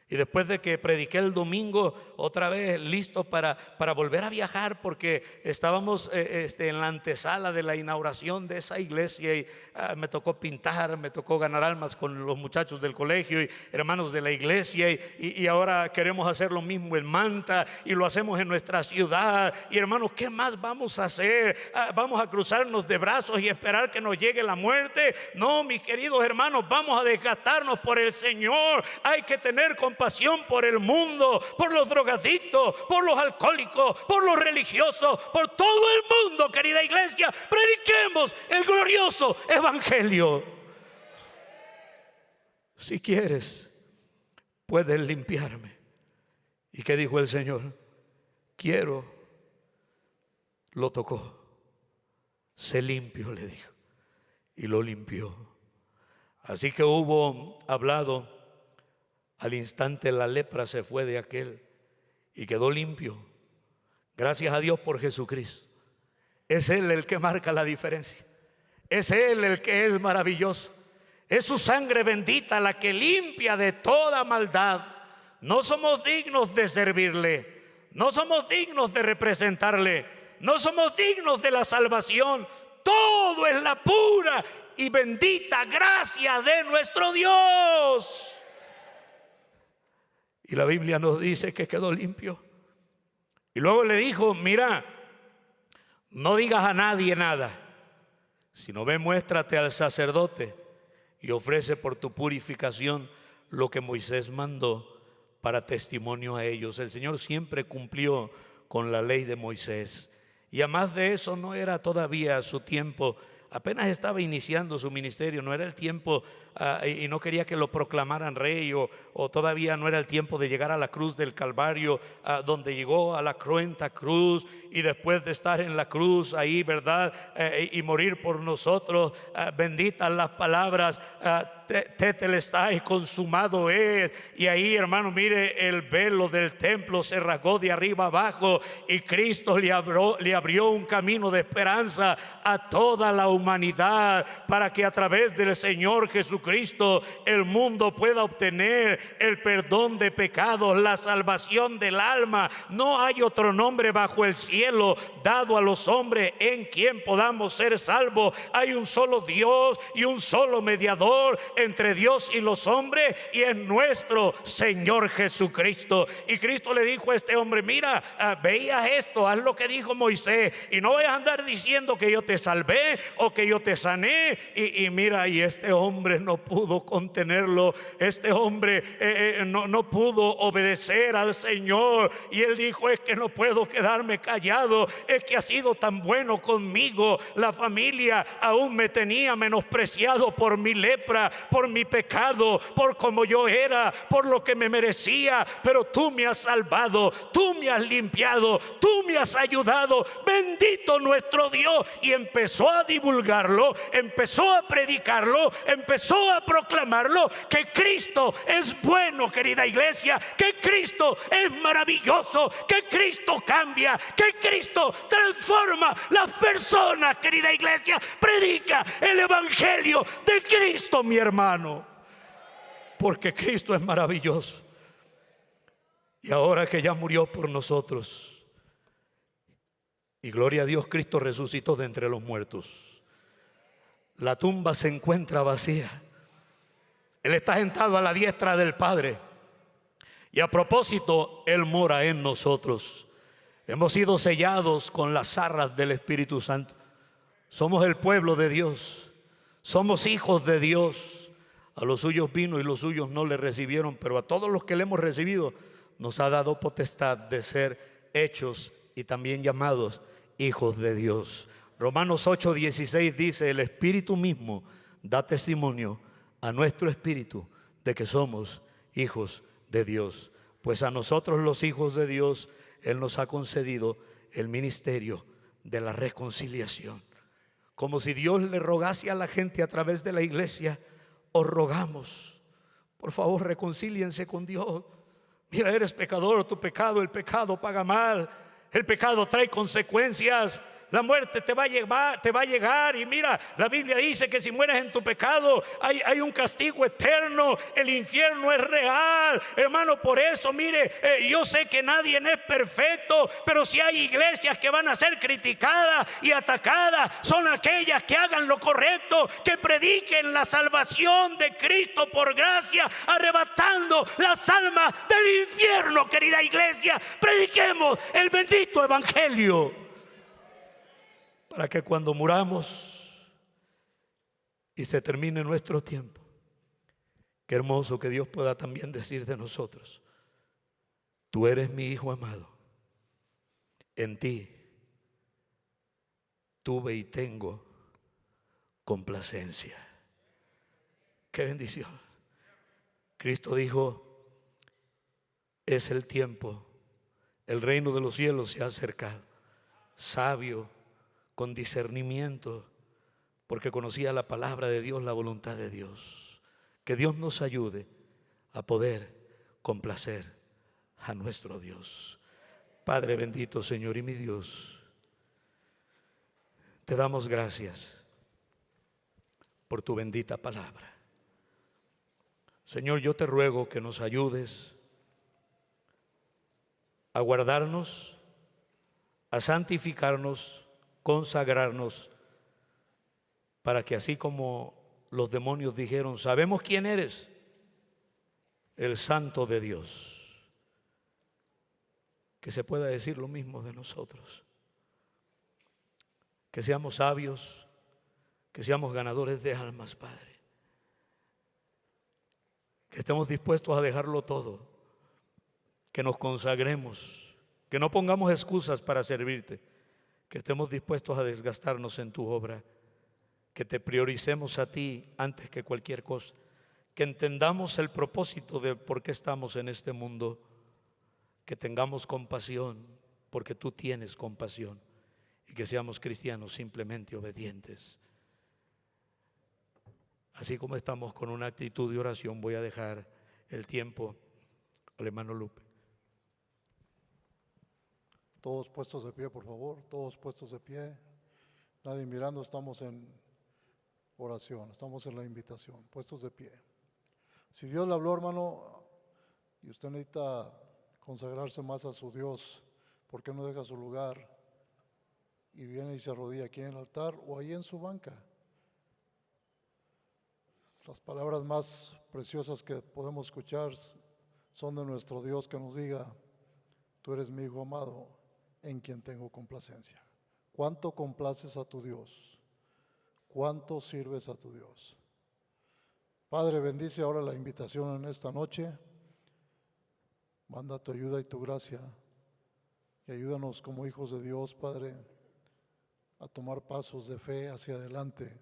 Y después de que prediqué el domingo, otra vez listo para volver a viajar, porque estábamos en la antesala de la inauguración de esa iglesia y me tocó pintar, me tocó ganar almas con los muchachos del colegio y hermanos de la iglesia, y ahora queremos hacer lo mismo en Manta y lo hacemos en nuestra ciudad. Y hermanos, ¿qué más vamos a hacer? ¿Vamos a cruzarnos de brazos y esperar que nos llegue la muerte? No, mis queridos hermanos, vamos a desgastarnos por el Señor. Hay que tener compasión por el mundo, por los drogadictos, por los alcohólicos, por los religiosos, por todo el mundo, querida iglesia. Prediquemos el glorioso evangelio. Si quieres, puedes limpiarme. ¿Y qué dijo el Señor? Quiero. Lo tocó. Sé limpio, le dijo. Y lo limpió. Así que hubo hablado. Al instante la lepra se fue de aquel y quedó limpio. Gracias a Dios por Jesucristo. Es Él el que marca la diferencia. Es Él el que es maravilloso. Es su sangre bendita la que limpia de toda maldad. No somos dignos de servirle. No somos dignos de representarle. No somos dignos de la salvación. Todo es la pura y bendita gracia de nuestro Dios. Y la Biblia nos dice que quedó limpio. Y luego le dijo: mira, no digas a nadie nada, sino ve, muéstrate al sacerdote y ofrece por tu purificación lo que Moisés mandó para testimonio a ellos. El Señor siempre cumplió con la ley de Moisés. Y además de eso, no era todavía su tiempo apenas estaba iniciando su ministerio, no era el tiempo y no quería que lo proclamaran rey o todavía no era el tiempo de llegar a la cruz del Calvario, donde llegó a la cruenta cruz y después de estar en la cruz ahí, ¿verdad? Y morir por nosotros, benditas las palabras, tetelestai, consumado es. Y ahí, hermano, mire, el velo del templo se rasgó de arriba abajo y Cristo le abrió un camino de esperanza a toda la humanidad, para que a través del Señor Jesucristo el mundo pueda obtener el perdón de pecados, la salvación del alma. No hay otro nombre bajo el cielo dado a los hombres en quien podamos ser salvos. Hay un solo Dios y un solo mediador entre Dios y los hombres, y es nuestro Señor Jesucristo. Y Cristo le dijo a este hombre: mira, veías esto, haz lo que dijo Moisés, y no vayas a andar diciendo que yo te salvé o que yo te sané. Y mira, y este hombre no pudo contenerlo. Este hombre no pudo obedecer al Señor, y él dijo: es que no puedo quedarme callado, es que ha sido tan bueno conmigo. La familia aún me tenía menospreciado por mi lepra, por mi pecado, por como yo era, por lo que me merecía, pero tú me has salvado, tú me has limpiado, tú me has ayudado. Bendito nuestro Dios. Y empezó a divulgarlo, empezó a predicarlo, empezó a proclamarlo, que Cristo es bueno, querida iglesia, que Cristo es maravilloso, que Cristo cambia, que Cristo transforma las personas, querida iglesia. Predica el evangelio de Cristo, mi hermano, porque Cristo es maravilloso. Y ahora que ya murió por nosotros, y gloria a Dios, Cristo resucitó de entre los muertos, la tumba se encuentra vacía. Él está sentado a la diestra del Padre, y a propósito, Él mora en nosotros. Hemos sido sellados con las arras del Espíritu Santo. Somos el pueblo de Dios, somos hijos de Dios. A los suyos vino y los suyos no le recibieron, pero a todos los que le hemos recibido nos ha dado potestad de ser hechos y también llamados hijos de Dios. Romanos 8:16 dice: el Espíritu mismo da testimonio a nuestro espíritu de que somos hijos de Dios. Pues a nosotros, los hijos de Dios, Él nos ha concedido el ministerio de la reconciliación. Como si Dios le rogase a la gente a través de la iglesia: os rogamos, por favor, reconcíliense con Dios. Mira, eres pecador, tu pecado, el pecado paga mal, el pecado trae consecuencias. La muerte te va a llegar, y mira, la Biblia dice que si mueres en tu pecado hay un castigo eterno. El infierno es real, hermano. Por eso, mire, yo sé que nadie es perfecto, pero si hay iglesias que van a ser criticadas y atacadas, son aquellas que hagan lo correcto, que prediquen la salvación de Cristo por gracia, arrebatando las almas del infierno. Querida iglesia, prediquemos el bendito evangelio, para que cuando muramos y se termine nuestro tiempo, qué hermoso que Dios pueda también decir de nosotros: tú eres mi hijo amado, en ti tuve y tengo complacencia. Qué bendición. Cristo dijo: es el tiempo, el reino de los cielos se ha acercado. Sabio, con discernimiento, porque conocía la palabra de Dios, la voluntad de Dios. Que Dios nos ayude a poder complacer a nuestro Dios. Padre bendito, Señor y mi Dios, te damos gracias por tu bendita palabra. Señor, yo te ruego que nos ayudes a guardarnos, a santificarnos, consagrarnos, para que así como los demonios dijeron: sabemos quién eres, el Santo de Dios, que se pueda decir lo mismo de nosotros. Que seamos sabios, que seamos ganadores de almas, Padre. Que estemos dispuestos a dejarlo todo, que nos consagremos, que no pongamos excusas para servirte, que estemos dispuestos a desgastarnos en tu obra, que te prioricemos a ti antes que cualquier cosa, que entendamos el propósito de por qué estamos en este mundo, que tengamos compasión, porque tú tienes compasión, y que seamos cristianos simplemente obedientes. Así como estamos con una actitud de oración, voy a dejar el tiempo al hermano Lupe. Todos puestos de pie, por favor, todos puestos de pie. Nadie mirando, estamos en oración, estamos en la invitación, puestos de pie. Si Dios le habló, hermano, y usted necesita consagrarse más a su Dios, ¿por qué no deja su lugar y viene y se arrodilla aquí en el altar o ahí en su banca? Las palabras más preciosas que podemos escuchar son de nuestro Dios, que nos diga: tú eres mi Hijo amado, en quien tengo complacencia. ¿Cuánto complaces a tu Dios? ¿Cuánto sirves a tu Dios? Padre, bendice ahora la invitación en esta noche. Manda tu ayuda y tu gracia y ayúdanos como hijos de Dios, Padre, a tomar pasos de fe hacia adelante,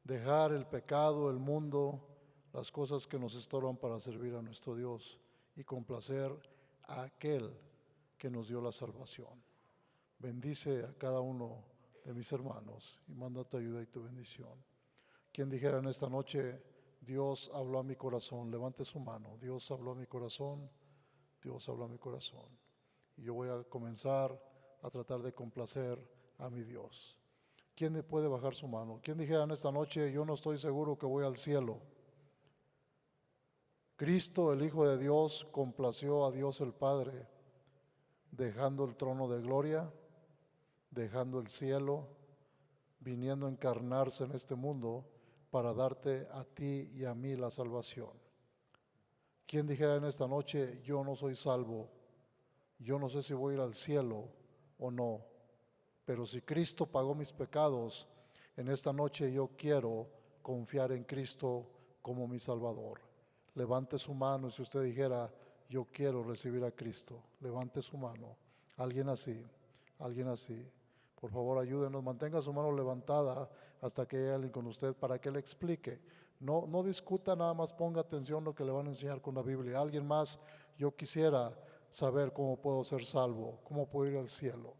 dejar el pecado, el mundo, las cosas que nos estorban para servir a nuestro Dios y complacer a aquel que nos dio la salvación. Bendice a cada uno de mis hermanos y manda tu ayuda y tu bendición. Quien dijera en esta noche: Dios habló a mi corazón, levante su mano. Dios habló a mi corazón, Dios habló a mi corazón. Y yo voy a comenzar a tratar de complacer a mi Dios. ¿Quién puede bajar su mano? ¿Quién dijera en esta noche: yo no estoy seguro que voy al cielo? Cristo, el Hijo de Dios, complació a Dios el Padre, dejando el trono de gloria, dejando el cielo, viniendo a encarnarse en este mundo para darte a ti y a mí la salvación. ¿Quién dijera en esta noche: yo no soy salvo, yo no sé si voy a ir al cielo o no, pero si Cristo pagó mis pecados, en esta noche yo quiero confiar en Cristo como mi Salvador? Levante su mano. Si usted dijera: yo quiero recibir a Cristo, levante su mano. Alguien así, alguien así. Por favor, ayúdenos, mantenga su mano levantada hasta que llegue alguien con usted para que le explique. No discuta, nada más ponga atención a lo que le van a enseñar con la Biblia. Alguien más: yo quisiera saber cómo puedo ser salvo, cómo puedo ir al cielo.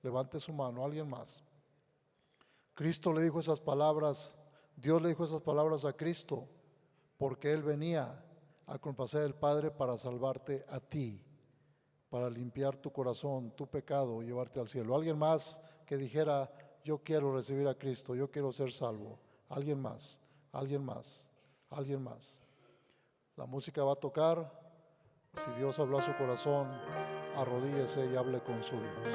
Levante su mano. Alguien más. Cristo le dijo esas palabras, Dios le dijo esas palabras a Cristo, porque Él venía a complacer al Padre para salvarte a ti, para limpiar tu corazón, tu pecado y llevarte al cielo. Alguien más que dijera: yo quiero recibir a Cristo, yo quiero ser salvo. Alguien más, alguien más, alguien más. La música va a tocar. Si Dios habló a su corazón, arrodíllese y hable con su Dios.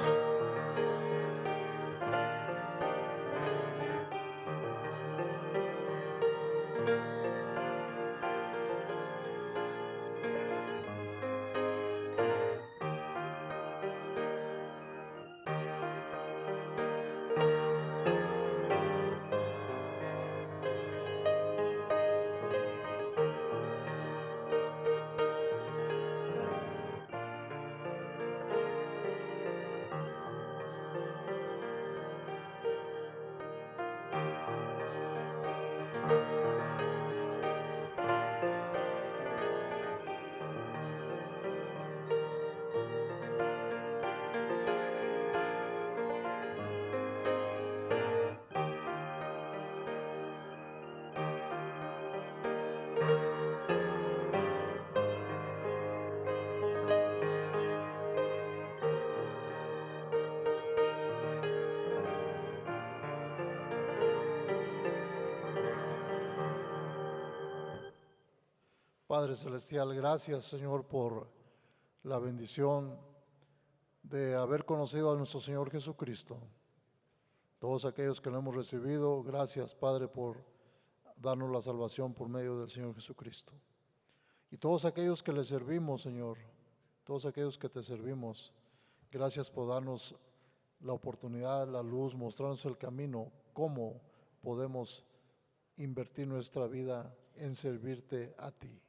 Padre Celestial, gracias, Señor, por la bendición de haber conocido a nuestro Señor Jesucristo. Todos aquellos que lo hemos recibido, gracias, Padre, por darnos la salvación por medio del Señor Jesucristo. Y todos aquellos que le servimos, Señor, todos aquellos que te servimos, gracias por darnos la oportunidad, la luz, mostrarnos el camino, cómo podemos invertir nuestra vida en servirte a ti.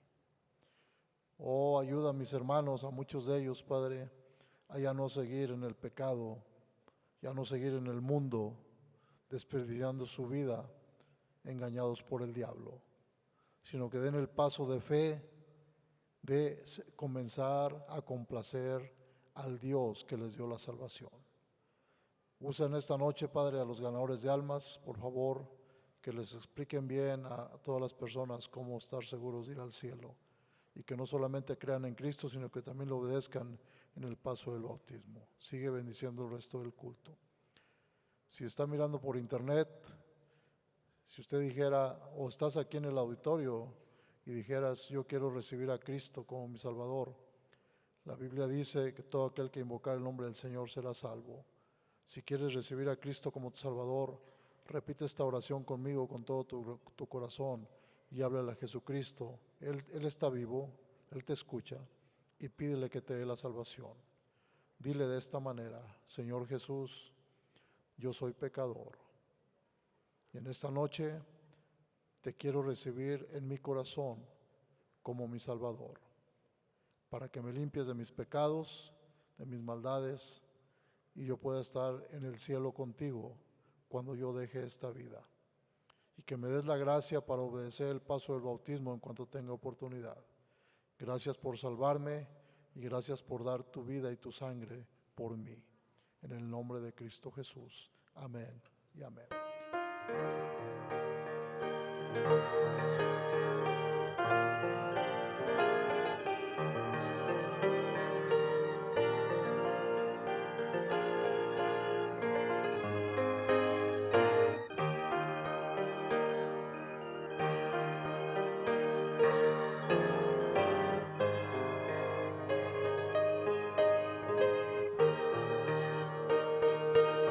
Oh, ayuda a mis hermanos, a muchos de ellos, Padre, a ya no seguir en el pecado, ya no seguir en el mundo, desperdiciando su vida engañados por el diablo, sino que den el paso de fe de comenzar a complacer al Dios que les dio la salvación. Usa en esta noche, Padre, a los ganadores de almas, por favor, que les expliquen bien a todas las personas cómo estar seguros de ir al cielo, y que no solamente crean en Cristo, sino que también lo obedezcan en el paso del bautismo. Sigue bendiciendo el resto del culto. Si está mirando por internet, si usted dijera, o estás aquí en el auditorio y dijeras, yo quiero recibir a Cristo como mi Salvador, la Biblia dice que todo aquel que invocar el nombre del Señor será salvo. Si quieres recibir a Cristo como tu Salvador, repite esta oración conmigo con todo tu corazón y háblale a Jesucristo. Él está vivo, Él te escucha, y pídele que te dé la salvación. Dile de esta manera: Señor Jesús, yo soy pecador, y en esta noche te quiero recibir en mi corazón como mi Salvador, para que me limpies de mis pecados, de mis maldades, y yo pueda estar en el cielo contigo cuando yo deje esta vida. Y que me des la gracia para obedecer el paso del bautismo en cuanto tenga oportunidad. Gracias por salvarme y gracias por dar tu vida y tu sangre por mí. En el nombre de Cristo Jesús. Amén y amén.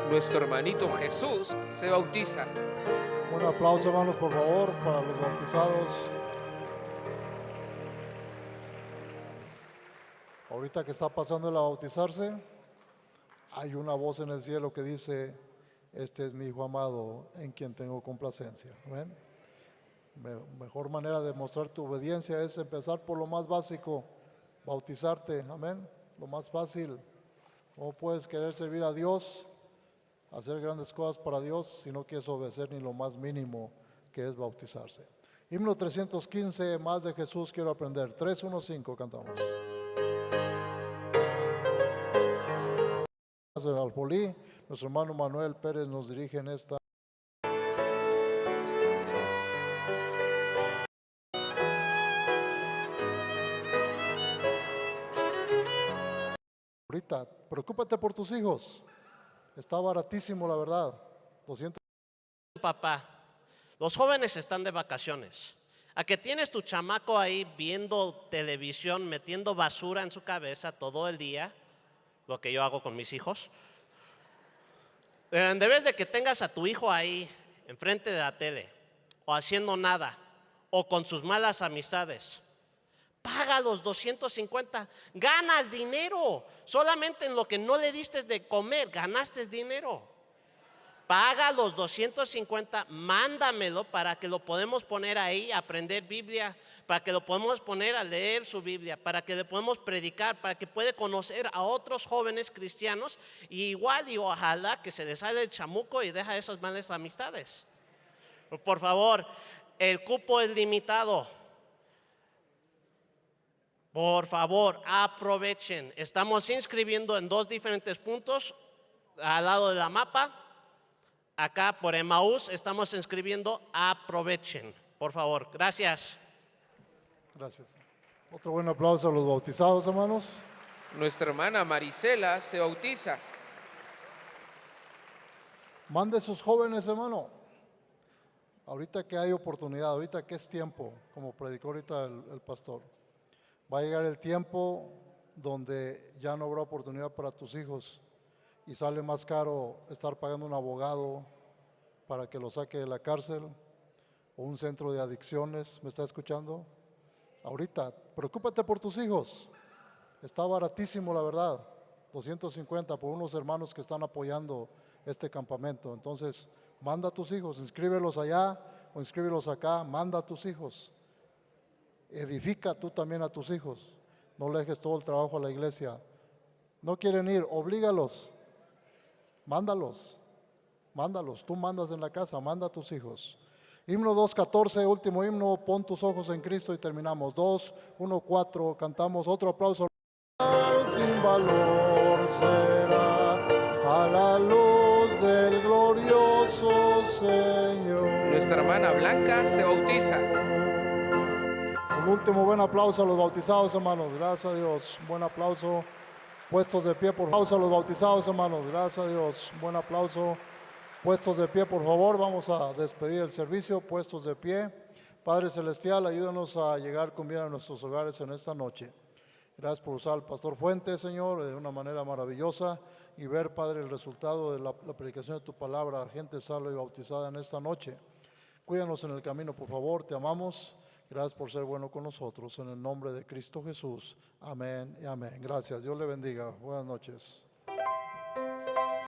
Nuestro hermanito Jesús se bautiza. Un aplauso, hermanos, por favor, para los bautizados. Ahorita que está pasando el a bautizarse, hay una voz en el cielo que dice: este es mi Hijo amado en quien tengo complacencia. ¿Ven? Mejor manera de mostrar tu obediencia es empezar por lo más básico, bautizarte. Amén. Lo más fácil. ¿Cómo puedes querer servir a Dios, hacer grandes cosas para Dios, si no quieres obedecer ni lo más mínimo, que es bautizarse? Himno 315, más de Jesús quiero aprender. 315 cantamos. El alfolí, nuestro hermano Manuel Pérez nos dirige en esta. Ahorita, preocúpate por tus hijos. Está baratísimo, la verdad. 200. Papá, los jóvenes están de vacaciones. A que tienes tu chamaco ahí viendo televisión, metiendo basura en su cabeza todo el día, lo que yo hago con mis hijos. Pero en vez de que tengas a tu hijo ahí enfrente de la tele, o haciendo nada, o con sus malas amistades, paga los 250, ganas dinero. Solamente en lo que no le diste de comer, ganaste dinero. Paga los 250, mándamelo para que lo podamos poner ahí a aprender Biblia, para que lo podamos poner a leer su Biblia, para que le podamos predicar, para que pueda conocer a otros jóvenes cristianos, y igual y ojalá que se le sale el chamuco y deja esas malas amistades. Por favor, el cupo es limitado. Por favor, aprovechen. Estamos inscribiendo en 2 diferentes puntos al lado de la mapa. Acá por Emaús estamos inscribiendo. Aprovechen, por favor. Gracias. Gracias. Otro buen aplauso a los bautizados, hermanos. Nuestra hermana Marisela se bautiza. Mande sus jóvenes, hermano. Ahorita que hay oportunidad, ahorita que es tiempo, como predicó ahorita el pastor. Va a llegar el tiempo donde ya no habrá oportunidad para tus hijos y sale más caro estar pagando un abogado para que lo saque de la cárcel o un centro de adicciones. ¿Me está escuchando? Ahorita, preocúpate por tus hijos. Está baratísimo, la verdad. 250 por unos hermanos que están apoyando este campamento. Entonces, manda a tus hijos, inscríbelos allá o inscríbelos acá. Manda a tus hijos. Edifica tú también a tus hijos. No le dejes todo el trabajo a la iglesia. No quieren ir, oblígalos. Mándalos. Tú mandas en la casa, manda a tus hijos. Himno 2:14, último himno, pon tus ojos en Cristo y terminamos. 2, 1, 4, cantamos otro aplauso. Sin valor será a la luz del glorioso Señor. Nuestra hermana Blanca se bautiza. Un último buen aplauso a los bautizados, hermanos. Gracias a Dios. Buen aplauso. Puestos de pie, por favor. Aplauso a los bautizados, hermanos. Gracias a Dios. Buen aplauso. Puestos de pie, por favor. Vamos a despedir el servicio. Puestos de pie. Padre Celestial, ayúdanos a llegar con bien a nuestros hogares en esta noche. Gracias por usar al Pastor Fuentes, Señor, de una manera maravillosa y ver, Padre, el resultado de la predicación de tu palabra, gente salva y bautizada en esta noche. Cuídanos en el camino, por favor, te amamos. Gracias por ser bueno con nosotros. En el nombre de Cristo Jesús. Amén y amén. Gracias. Dios le bendiga. Buenas noches.